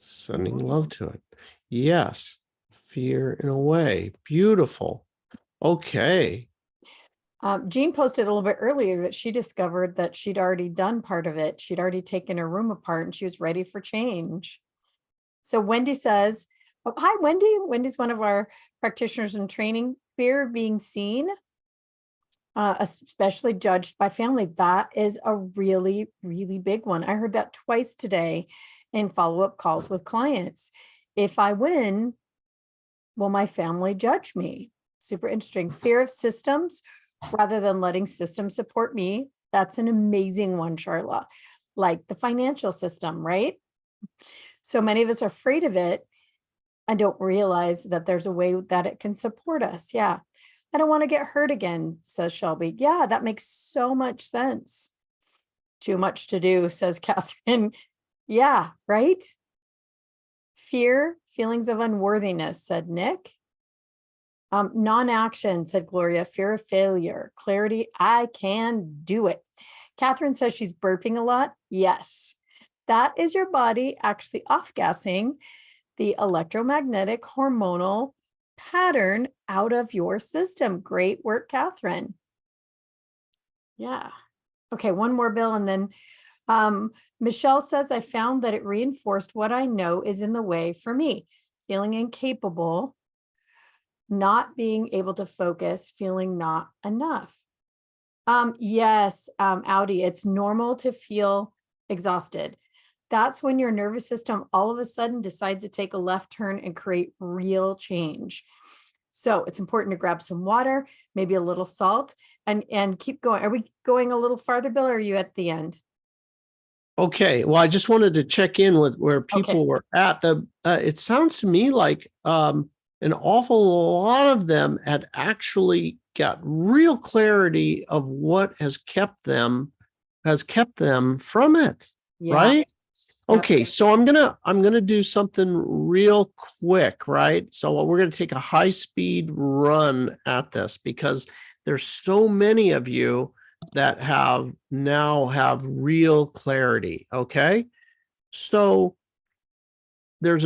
sending love to it. Yes, fear in a way. Beautiful. Okay. Jean posted a little bit earlier that she discovered that she'd already done part of it. She'd already taken her room apart and she was ready for change. So Wendy says, oh, hi, Wendy. Wendy's one of our practitioners in training. Fear of being seen, especially judged by family. That is a really, really big one. I heard that twice today in follow-up calls with clients. If I win, will my family judge me? Super interesting. Fear of systems rather than letting systems support me. That's an amazing one, Charla. Like the financial system, right? So many of us are afraid of it and don't realize that there's a way that it can support us. Yeah. I don't want to get hurt again, says Shelby. Yeah, that makes so much sense. Too much to do, says Catherine. Yeah, right? Fear, feelings of unworthiness, said Nick. Non-action, said Gloria. Fear of failure. Clarity, I can do it. Catherine says she's burping a lot. Yes, that is your body actually off-gassing the electromagnetic hormonal pattern out of your system. Great work, Catherine. Yeah. Okay, one more, Bill, and then Michelle says, I found that it reinforced what I know is in the way for me. Feeling incapable, not being able to focus, feeling not enough. Yes, Audi, it's normal to feel exhausted. That's when your nervous system all of a sudden decides to take a left turn and create real change. So it's important to grab some water, maybe a little salt, and keep going. Are we going a little farther, Bill, or are you at the end? Okay. Well, I just wanted to check in with where people Okay. were at. It sounds to me like an awful lot of them had actually got real clarity of what has kept them from it. Yeah. Right? Yep. Okay, so I'm gonna do something real quick, right? So we're gonna take a high-speed run at this because there's so many of you that now have real clarity. Okay, so there's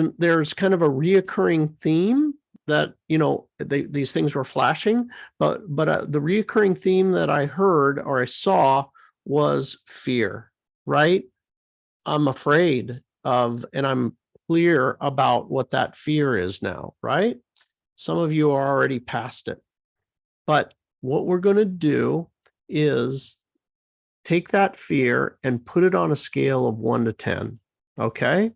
kind of a reoccurring theme that these things were flashing, but the reoccurring theme that I heard or I saw was fear, right? I'm afraid of, and I'm clear about what that fear is now, right? Some of you are already past it. But what we're going to do is take that fear and put it on a scale of 1 to 10. Okay?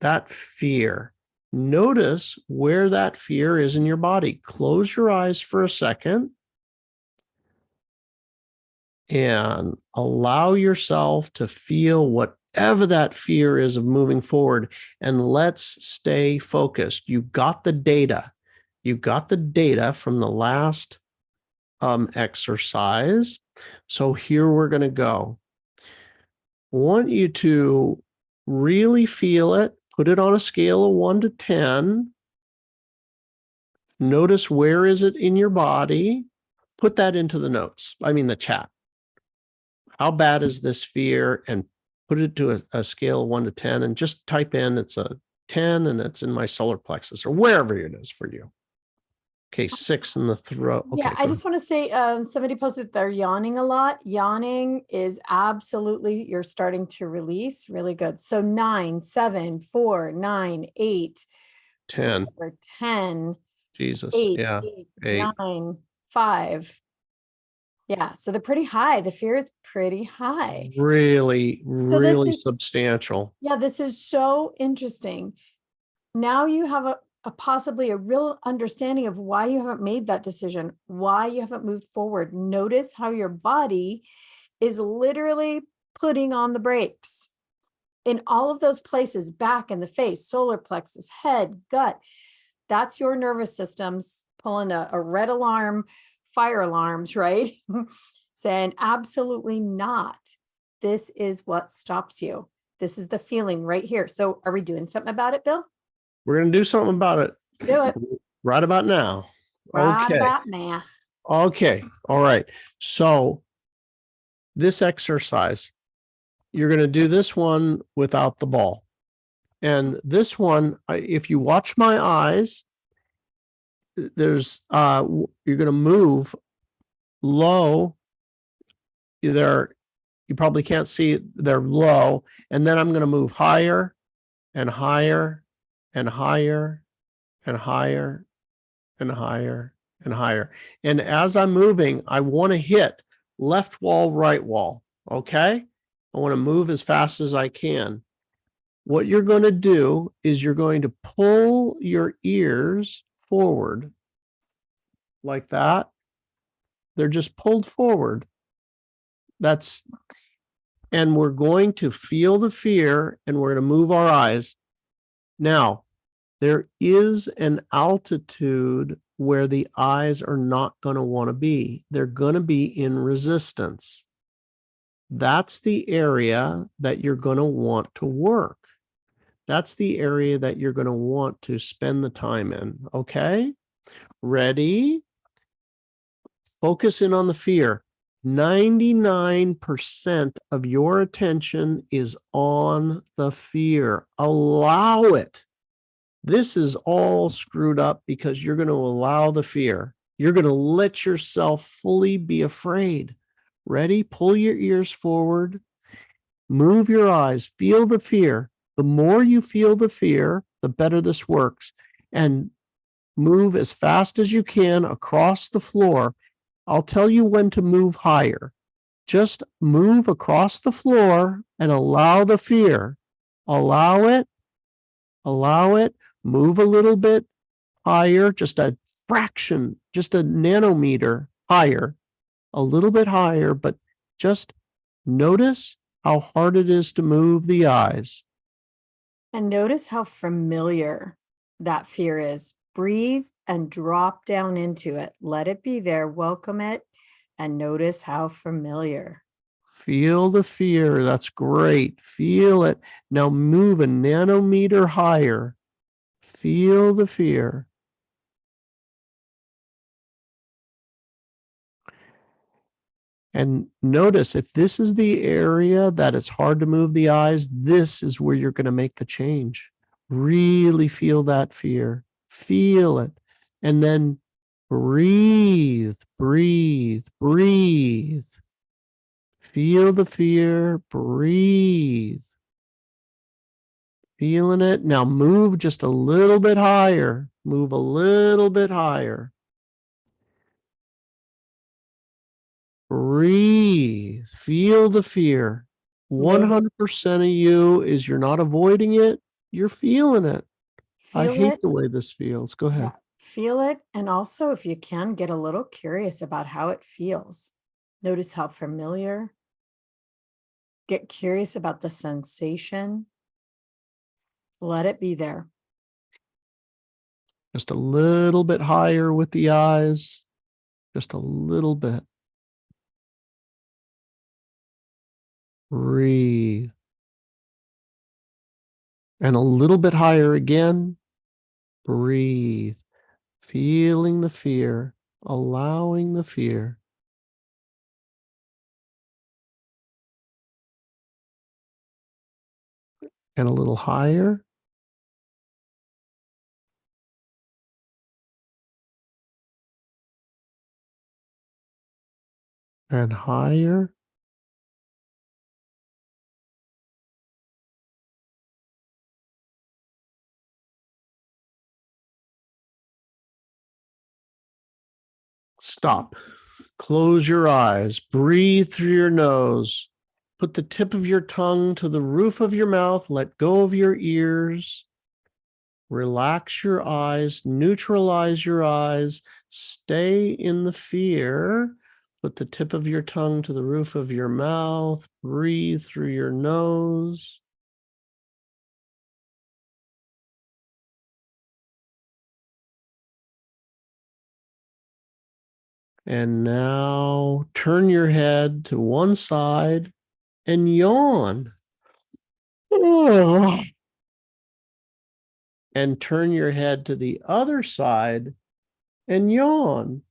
That fear. Notice where that fear is in your body. Close your eyes for a second and allow yourself to feel whatever that fear is of moving forward, and let's stay focused. You got the data. You got the data from the last exercise. So here we're going to go. I want you to really feel it. Put it on a scale of 1 to 10. Notice where is it in your body. Put that into the notes. The chat. How bad is this fear? And put it to a scale of 1 to 10 and just type in it's a 10 and it's in my solar plexus or wherever it is for you. Okay, 6 in the throat. Okay, Yeah, I go just want to say, somebody posted they're yawning a lot. Yawning is absolutely, you're starting to release. Really good. So 9, 7, 4, 9, 8, 10. 4, 10, Jesus. 8, Yeah. 8, 8. 9, 5. Yeah, so they're pretty high. The fear is pretty high. Really, So this really is, substantial. yeah, this is so interesting. Now you have a possibly a real understanding of why you haven't made that decision, why you haven't moved forward. Notice how your body is literally putting on the brakes in all of those places, back in the face, solar plexus, head, gut. That's your nervous system's pulling a red alarm, fire alarms, right? Saying absolutely not. This is what stops you. This is the feeling right here. So are we doing something about it, Bill? We're going to do something about it Do it. right about now. Right Okay. about now. Okay. All right. So this exercise, you're going to do this one without the ball. And this one, if you watch my eyes, there's you're going to move low. You probably can't see it. They're low. And then I'm going to move higher and higher and higher and higher and higher and higher. And as I'm moving, I want to hit left wall, right wall. Okay. I want to move as fast as I can. What you're going to do is you're going to pull your ears forward like that. They're just pulled forward. And we're going to feel the fear and we're going to move our eyes. Now, there is an altitude where the eyes are not going to want to be. They're going to be in resistance. That's the area that you're going to want to work. That's the area that you're going to want to spend the time in. Okay? Ready? Focus in on the fear. 99% of your attention is on the fear. Allow it. This is all screwed up because you're going to allow the fear. You're going to let yourself fully be afraid. Ready? Pull your ears forward. Move your eyes. Feel the fear. The more you feel the fear, the better this works. And move as fast as you can across the floor. I'll tell you when to move higher. Just move across the floor and allow the fear. Allow it. Allow it. Move a little bit higher, just a fraction, just a nanometer higher, a little bit higher, but just notice how hard it is to move the eyes. And notice how familiar that fear is. Breathe and drop down into it. Let it be there. Welcome it. And notice how familiar. Feel the fear. That's great. Feel it. Now move a nanometer higher. Feel the fear. And notice if this is the area that it's hard to move the eyes, this is where you're going to make the change. Really feel that fear. Feel it. And then breathe, breathe, breathe. Feel the fear, breathe. Feeling it. Now move just a little bit higher. Move a little bit higher. Breathe. Feel the fear. 100% of you is you're not avoiding it. You're feeling it. I Feel hate it. the way this feels. Go ahead. Yeah, feel it. And also, if you can, get a little curious about how it feels. Notice how familiar. Get curious about the sensation. Let it be there. Just a little bit higher with the eyes. Just a little bit. Breathe. And a little bit higher again. Breathe. Feeling the fear. Allowing the fear. And a little higher. and higher. Stop. Close your eyes. Breathe through your nose. Put the tip of your tongue to the roof of your mouth. Let go of your ears. Relax your eyes. Neutralize your eyes. Stay in the fear. Put the tip of your tongue to the roof of your mouth. Breathe through your nose. And now turn your head to one side and yawn. And turn your head to the other side and yawn.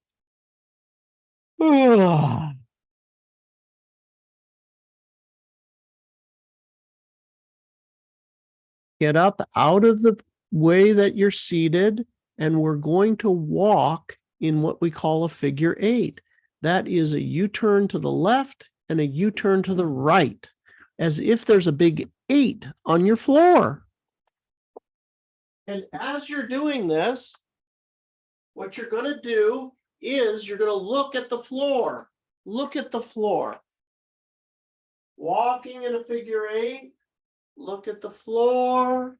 Get up out of the way that you're seated, and we're going to walk in what we call a figure 8. That is a U-turn to the left and a U-turn to the right, as if there's a big 8 on your floor. And as you're doing this, what you're going to do is you're going to look at the floor. Look at the floor. Walking in a figure 8, look at the floor.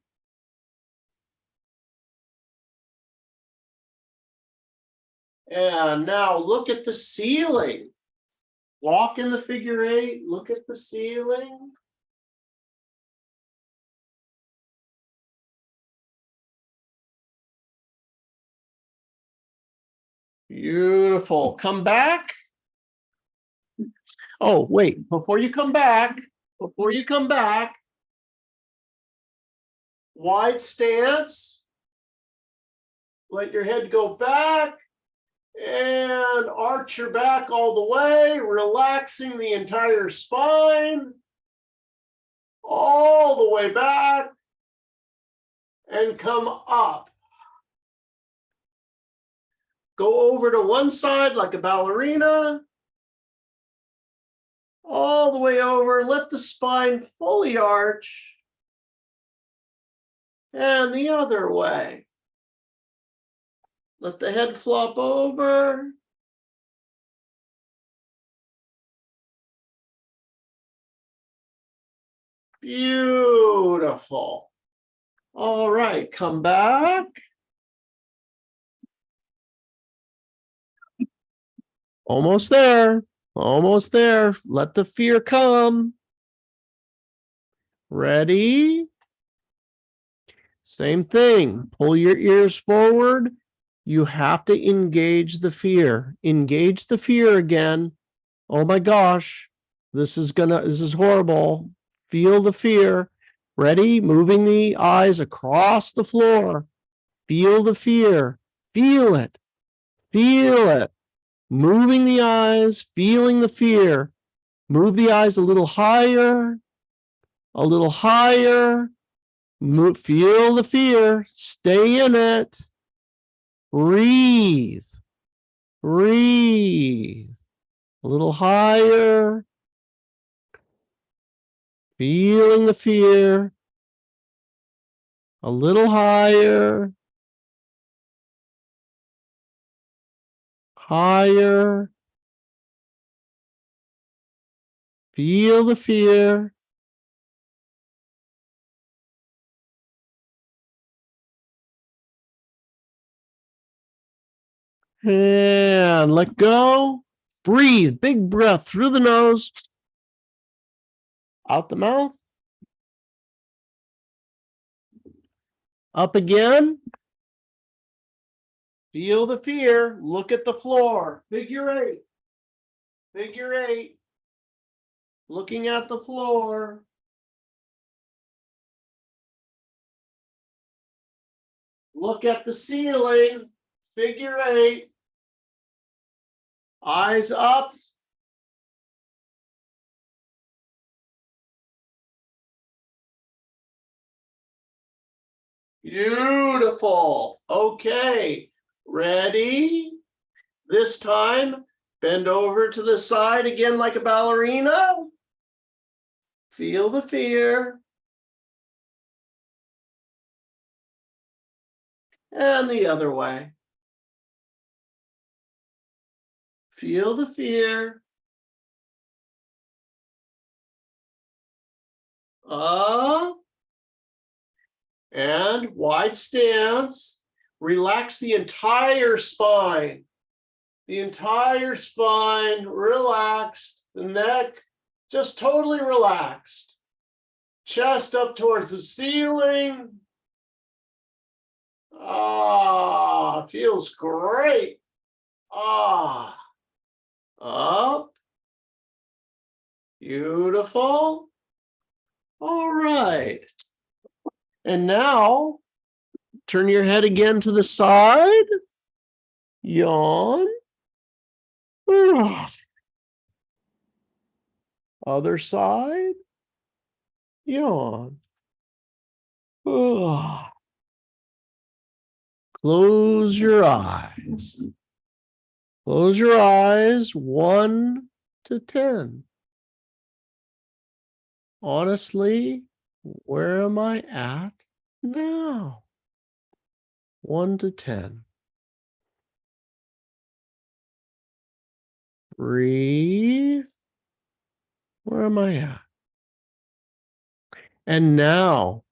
And now look at the ceiling. Walk in the figure 8, look at the ceiling. Beautiful. Come back. Oh, wait, before you come back, wide stance. Let your head go back and arch your back all the way, relaxing the entire spine all the way back and come up. Go over to one side like a ballerina, all the way over. Let the spine fully arch. And the other way. Let the head flop over. Beautiful. All right, come back. Almost there. Almost there. Let the fear come. Ready? Same thing. Pull your ears forward. You have to engage the fear. Engage the fear again. Oh my gosh. This is horrible. Feel the fear. Ready? Moving the eyes across the floor. Feel the fear. Feel it. Feel it. Moving the eyes, feeling the fear. Move the eyes a little higher. A little higher. Feel the fear. Stay in it. Breathe. Breathe. A little higher. Feeling the fear. A little higher. Higher. Feel the fear. And let go. Breathe. Big breath through the nose. Out the mouth. Up again. Feel the fear. Look at the floor. Figure 8. Figure 8. Looking at the floor. Look at the ceiling. Figure 8. Eyes up. Beautiful. Okay. Ready? This time, Bend over to the side again like a ballerina. Feel the fear. And the other way. Feel the fear. Up. And wide stance. Relax the entire spine. The entire spine relaxed. The neck just totally relaxed. Chest up towards the ceiling. Ah, feels great. Ah, up. Beautiful. All right. And now turn your head again to the side. Yawn. Other side. Yawn. Close your eyes. Close your eyes, 1 to 10. Honestly, where am I at now? 1 to 10. Breathe. Where am I at? And now,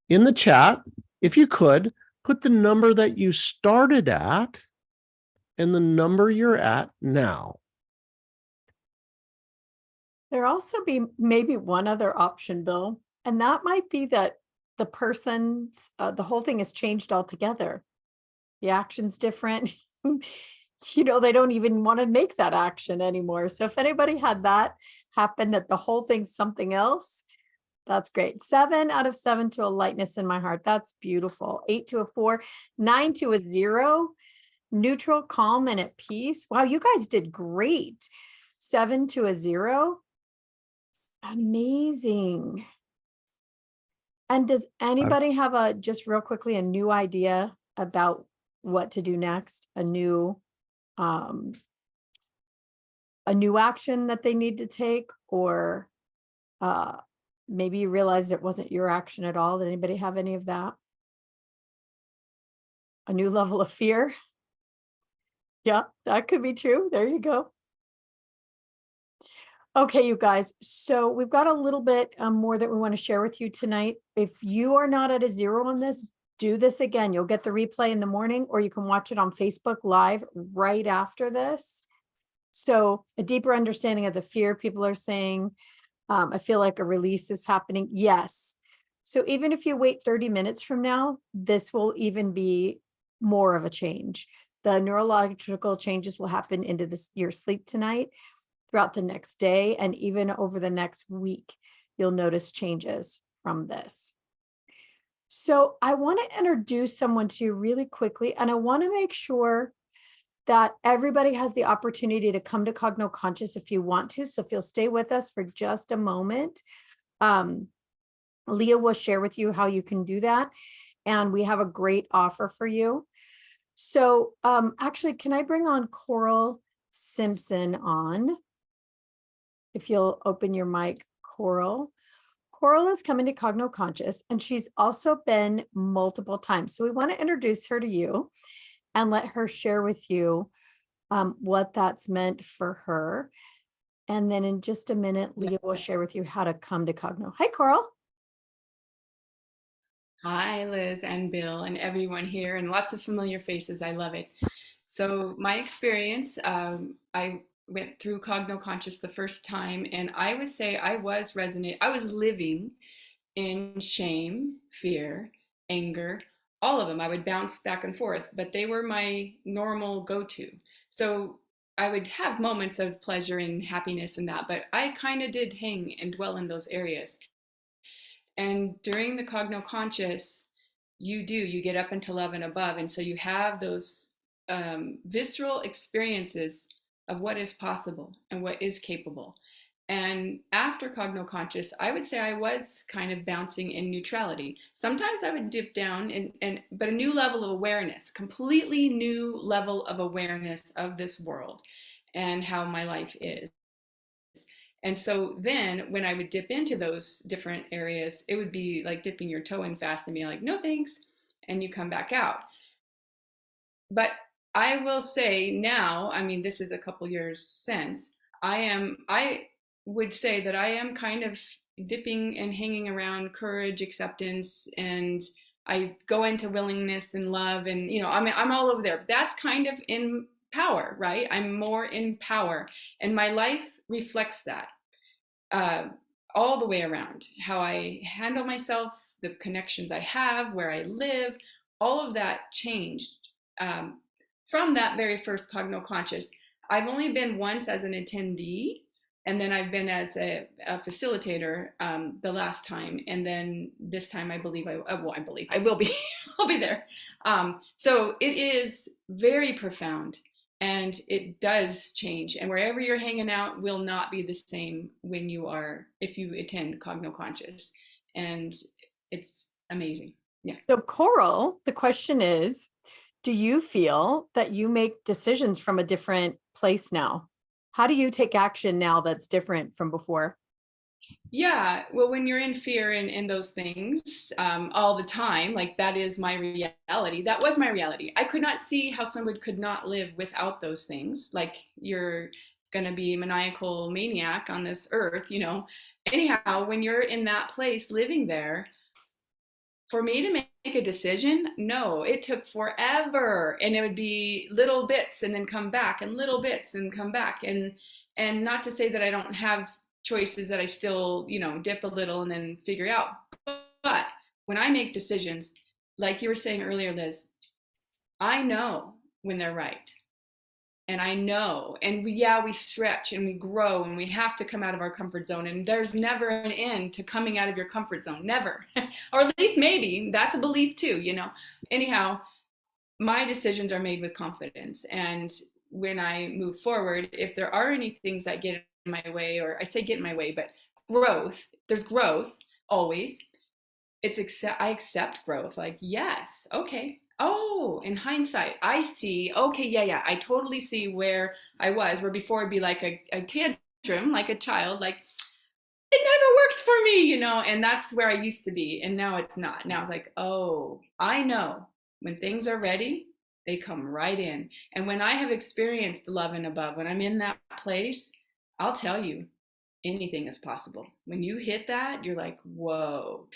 in the chat, if you could, put the number that you started at and the number you're at now. There also be maybe one other option, Bill, and that might be that the person's, the whole thing has changed altogether. The action's different. They don't even want to make that action anymore. So if anybody had that happen, that the whole thing's something else, that's great. 7 out of 7 to a lightness in my heart. That's beautiful. 8 to a 4, 9 to a 0, neutral, calm, and at peace. Wow, you guys did great. 7 to a 0. Amazing. And does anybody have just real quickly, a new idea about what to do next? A new action that they need to take, or maybe you realized it wasn't your action at all. Did anybody have any of that? A new level of fear? Yeah, that could be true. There you go. Okay, you guys. So we've got a little bit more that we want to share with you tonight. If you are not at a 0 on this, do this again. You'll get the replay in the morning, or you can watch it on Facebook Live right after this. So a deeper understanding of the fear. People are saying, I feel like a release is happening. Yes. So even if you wait 30 minutes from now, this will even be more of a change. The neurological changes will happen into your sleep tonight, throughout the next day, and even over the next week, you'll notice changes from this. So I want to introduce someone to you really quickly, and I want to make sure that everybody has the opportunity to come to Cogno Conscious if you want to. So if you'll stay with us for just a moment, Leah will share with you how you can do that. And we have a great offer for you. So actually, can I bring on Coral Simpson on? If you'll open your mic, Coral. Coral is coming to Cogno Conscious, and she's also been multiple times. So we want to introduce her to you and let her share with you what that's meant for her. And then in just a minute, Leah will share with you how to come to Cogno. Hi, Coral. Hi, Liz and Bill and everyone here, and lots of familiar faces. I love it. So my experience, I went through Cogno Conscious the first time, and I would say I was living in shame, fear, anger, all of them. I would bounce back and forth, but they were my normal go-to. So I would have moments of pleasure and happiness and that, but I kind of did hang and dwell in those areas. And during the Cogno Conscious, you get up into love and above. And so you have those visceral experiences of what is possible and what is capable. And after Cogno Conscious, I would say I was kind of bouncing in neutrality. Sometimes I would dip down, but a new level of awareness, completely new level of awareness of this world. and how my life is. And so then when I would dip into those different areas, it would be like dipping your toe in fast and being like, no thanks, and you come back out. But I will say now, I mean, this is a couple years since, I would say that I am kind of dipping and hanging around courage, acceptance, and I go into willingness and love, and I mean, I'm all over there. That's kind of in power, right? I'm more in power, and my life reflects that all the way around. How I handle myself, the connections I have, where I live, all of that changed from that very first Cogno Conscious. I've only been once as an attendee, and then I've been as a facilitator the last time, and then this time I believe I will be. I'll be there. So it is very profound, and it does change. And wherever you're hanging out will not be the same if you attend Cogno Conscious, and it's amazing. Yeah. So Coral, the question is, do you feel that you make decisions from a different place now? How do you take action now that's different from before? Yeah, well, when you're in fear and those things all the time, like that is my reality. That was my reality. I could not see how someone could not live without those things. Like you're going to be a maniacal maniac on this earth, Anyhow, when you're in that place living there, for me to make a decision, no, it took forever, and it would be little bits and then come back, and little bits and come back, and not to say that I don't have choices that I still, dip a little and then figure out. But when I make decisions, like you were saying earlier, Liz, I know when they're right. And I know, and we stretch and we grow, and we have to come out of our comfort zone, and there's never an end to coming out of your comfort zone, never. Or at least maybe that's a belief too, Anyhow, my decisions are made with confidence, and when I move forward, if there are any things that get in my way, or I say get in my way, but there's growth always. I accept growth, like, yes, okay. Oh, in hindsight, I see, okay, yeah, I totally see where I was, where before it'd be like a tantrum, like a child, like, it never works for me, and that's where I used to be, and now it's not. Now it's like, oh, I know when things are ready, they come right in. And when I have experienced love and above, when I'm in that place, I'll tell you, anything is possible. When you hit that, you're like, whoa,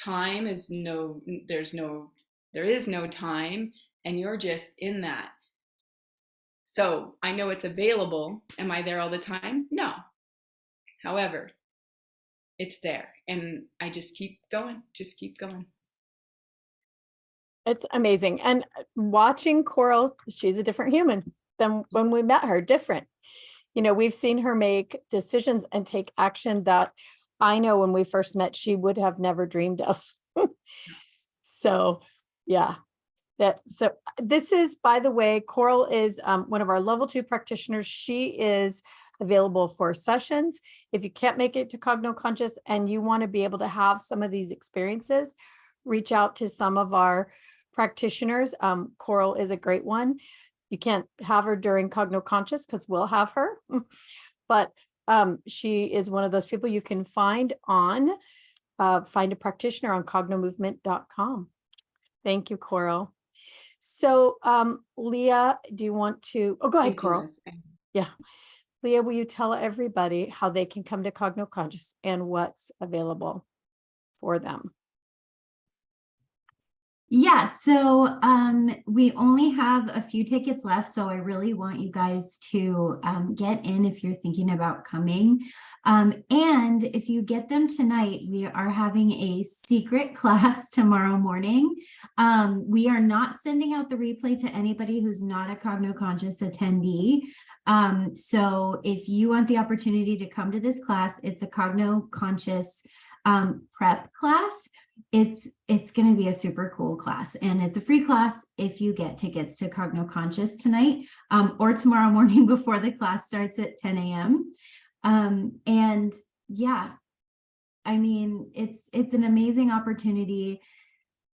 there is no time, and you're just in that. So I know it's available. Am I there all the time? No. However, it's there, and I just keep going. It's amazing. And watching Coral, she's a different human than when we met her, different. We've seen her make decisions and take action that I know when we first met, she would have never dreamed of. So, yeah. So this is, by the way, Coral is one of our level 2 practitioners. She is available for sessions. If you can't make it to Cogno Conscious and you want to be able to have some of these experiences, reach out to some of our practitioners. Coral is a great one. You can't have her during Cogno Conscious because we'll have her, but she is one of those people you can find a practitioner on cognomovement.com. Thank you, Coral. So Leah, do you want to, go ahead, Coral. Yeah. Leah, will you tell everybody how they can come to Cogno Conscious and what's available for them? Yeah, so we only have a few tickets left, so I really want you guys to get in if you're thinking about coming. And if you get them tonight, we are having a secret class tomorrow morning. We are not sending out the replay to anybody who's not a Cogno Conscious attendee. So if you want the opportunity to come to this class, it's a Cogno Conscious prep class. It's going to be a super cool class, and it's a free class if you get tickets to Cogno Conscious tonight or tomorrow morning before the class starts at 10 a.m. And yeah, I mean, it's an amazing opportunity.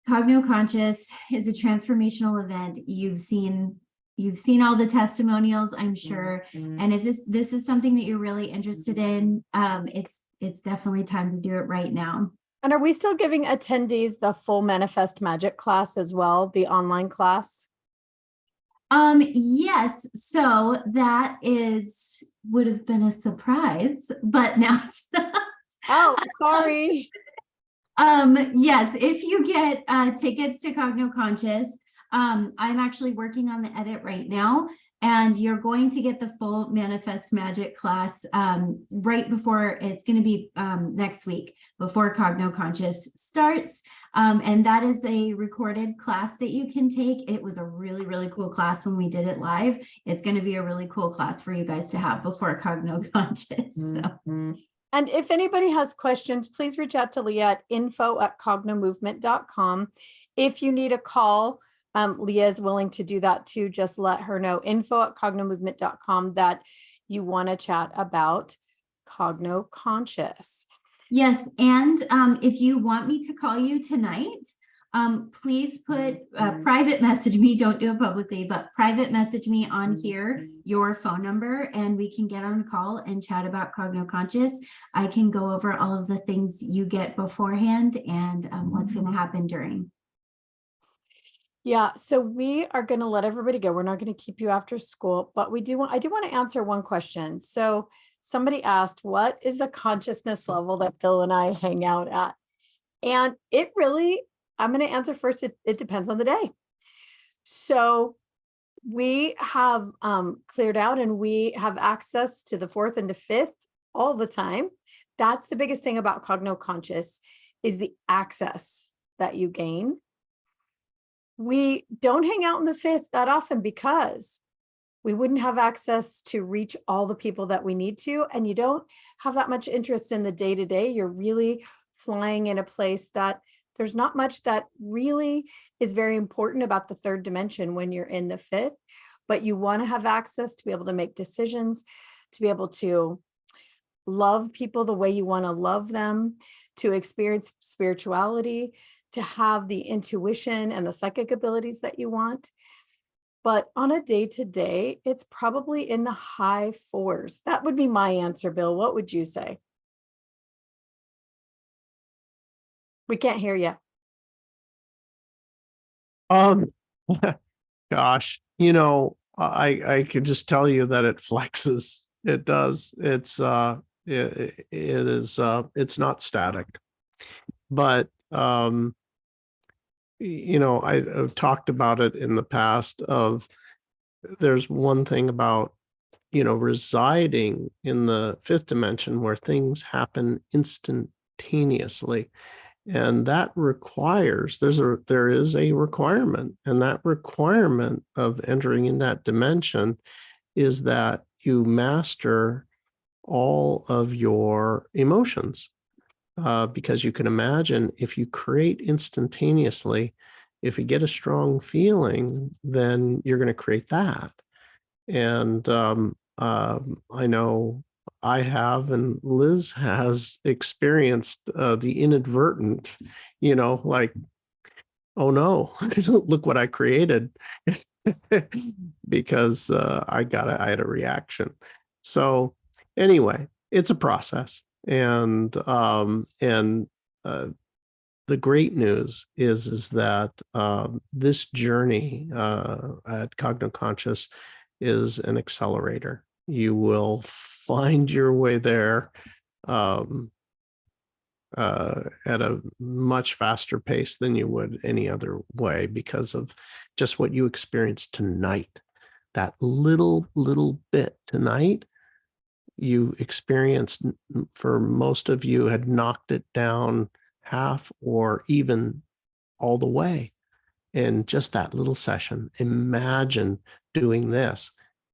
Cogno Conscious is a transformational event. You've seen you've seen all the testimonials, I'm sure. And if this is something that you're really interested in, it's definitely time to do it right now. And are we still giving attendees the full Manifest Magic class as well, the online class? Yes, so that would have been a surprise, but now it's not. Oh, sorry. Yes, if you get tickets to Cogno Conscious, I'm actually working on the edit right now, and you're going to get the full Manifest Magic class right before it's going to be next week before Cogno Conscious starts. And that is a recorded class that you can take. It was a really, really cool class when we did it live. It's going to be a really cool class for you guys to have before Cogno Conscious. So. And if anybody has questions, please reach out to Leah at info@cognomovement.com. If you need a call, Leah is willing to do that too. Just let her know, info@cognomovement.com, that you want to chat about Cogno Conscious. Yes, and if you want me to call you tonight, please put private message me, don't do it publicly, but private message me on here, your phone number, and we can get on the call and chat about Cogno Conscious. I can go over all of the things you get beforehand and what's going to happen during. Yeah, so we are going to let everybody go. We're not going to keep you after school, but I do want to answer one question. So somebody asked, what is the consciousness level that Bill and I hang out at? And it really, I'm going to answer first. It depends on the day. So we have cleared out and we have access to the 4th and the 5th all the time. That's the biggest thing about Cogno Conscious, is the access that you gain. We don't hang out in the 5th that often because we wouldn't have access to reach all the people that we need to. And you don't have that much interest in the day-to-day. You're really flying in a place that there's not much that really is very important about the 3rd dimension when you're in the 5th, but you want to have access to be able to make decisions, to be able to love people the way you want to love them, to experience spirituality, to have the intuition and the psychic abilities that you want. But on a day-to-day, it's probably in the high 4s. That would be my answer, Bill. What would you say? We can't hear you. Gosh, I could just tell you that it flexes. It does. It's not static. But I've talked about it in the past of, there's one thing about, residing in the 5th dimension where things happen instantaneously. And that requires, there is a requirement, and that requirement of entering in that dimension is that you master all of your emotions. Because you can imagine, if you create instantaneously, if you get a strong feeling, then you're going to create that. And I know I have, and Liz has experienced the inadvertent, like, oh no, look what I created, because I had a reaction. So anyway, it's a process. And the great news is that this journey at Cogno Conscious is an accelerator. You will find your way there at a much faster pace than you would any other way, because of just what you experienced tonight. That little bit tonight, you experienced, for most of you, had knocked it down half or even all the way in just that little session. Imagine doing this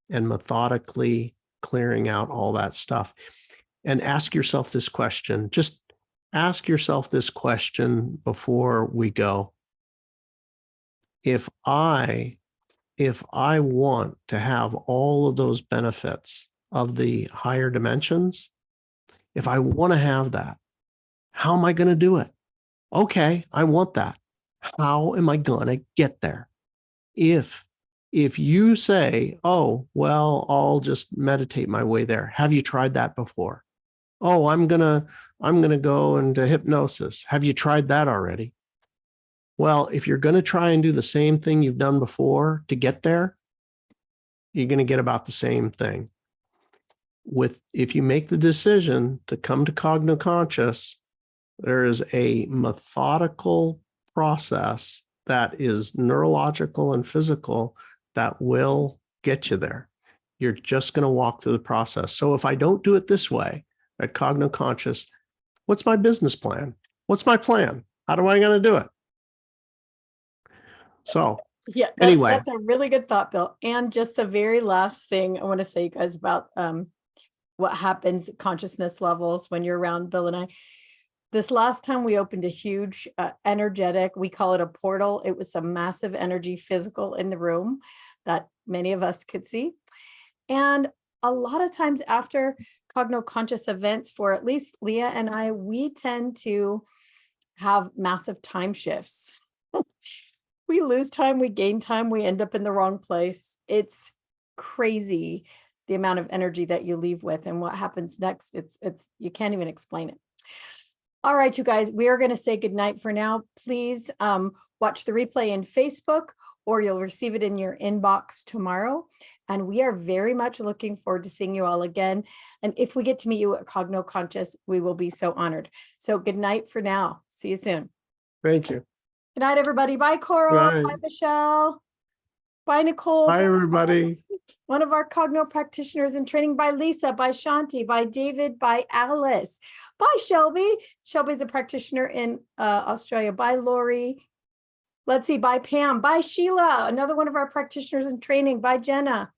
and methodically clearing out all that stuff. And ask yourself this question. Just ask yourself this question before we go. If I want to have all of those benefits of the higher dimensions, if I want to have that, how am I going to do it? Okay, I want that. How am I going to get there? If If you say, oh, well, I'll just meditate my way there. Have you tried that before? Oh, I'm going to go into hypnosis. Have you tried that already? Well, if you're going to try and do the same thing you've done before to get there, you're going to get about the same thing. If you make the decision to come to Cogno Conscious, there is a methodical process that is neurological and physical that will get you there. You're just going to walk through the process. So if I don't do it this way at Cogno Conscious, what's my business plan? What's my plan? How am I going to do it? So Yeah, anyway, that's a really good thought, Bill. And just the very last thing I want to say, you guys, about what happens at consciousness levels when you're around Bill and I. This last time we opened a huge energetic, we call it a portal. It was some massive energy physical in the room that many of us could see. And a lot of times after Cogno Conscious events, for at least Leah and I, we tend to have massive time shifts. We lose time, we gain time, we end up in the wrong place. It's crazy the amount of energy that you leave with, and what happens next. It's you can't even explain it. All right, you guys, we are going to say goodnight for now. Please watch the replay in Facebook, or you'll receive it in your inbox tomorrow. And we are very much looking forward to seeing you all again. And if we get to meet you at Cogno Conscious, we will be so honored. So good night for now. See you soon. thank you. Good night, everybody. Bye, Coral. Bye. Bye, Michelle. Bye, Nicole. Bye, everybody. One of our Cogno practitioners in training. By Lisa, by Shanti, by David, by Alice. Bye, Shelby. Shelby's a practitioner in Australia. Bye, Lori. Let's see. Bye, Pam. Bye, Sheila. Another one of our practitioners in training. Bye, Jenna.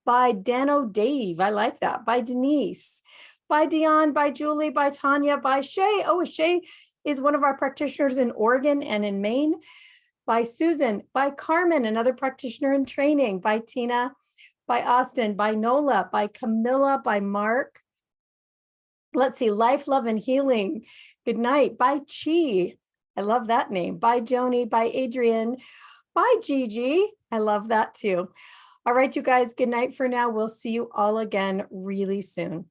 Bye, Dano Dave. I like that. Bye, Denise. Bye, Dion. Bye, Julie. Bye, Tanya. Bye, Shay. Oh, Shay is one of our practitioners in Oregon and in Maine. By Susan. By Carmen, another practitioner in training. By Tina. By Austin. By Nola. By Camilla. By Mark. Let's see. Life, Love, and Healing. Good night. By Chi. I love that name. By Joni. By Adrian. By Gigi. I love that too. All right, you guys. Good night for now. We'll see you all again really soon.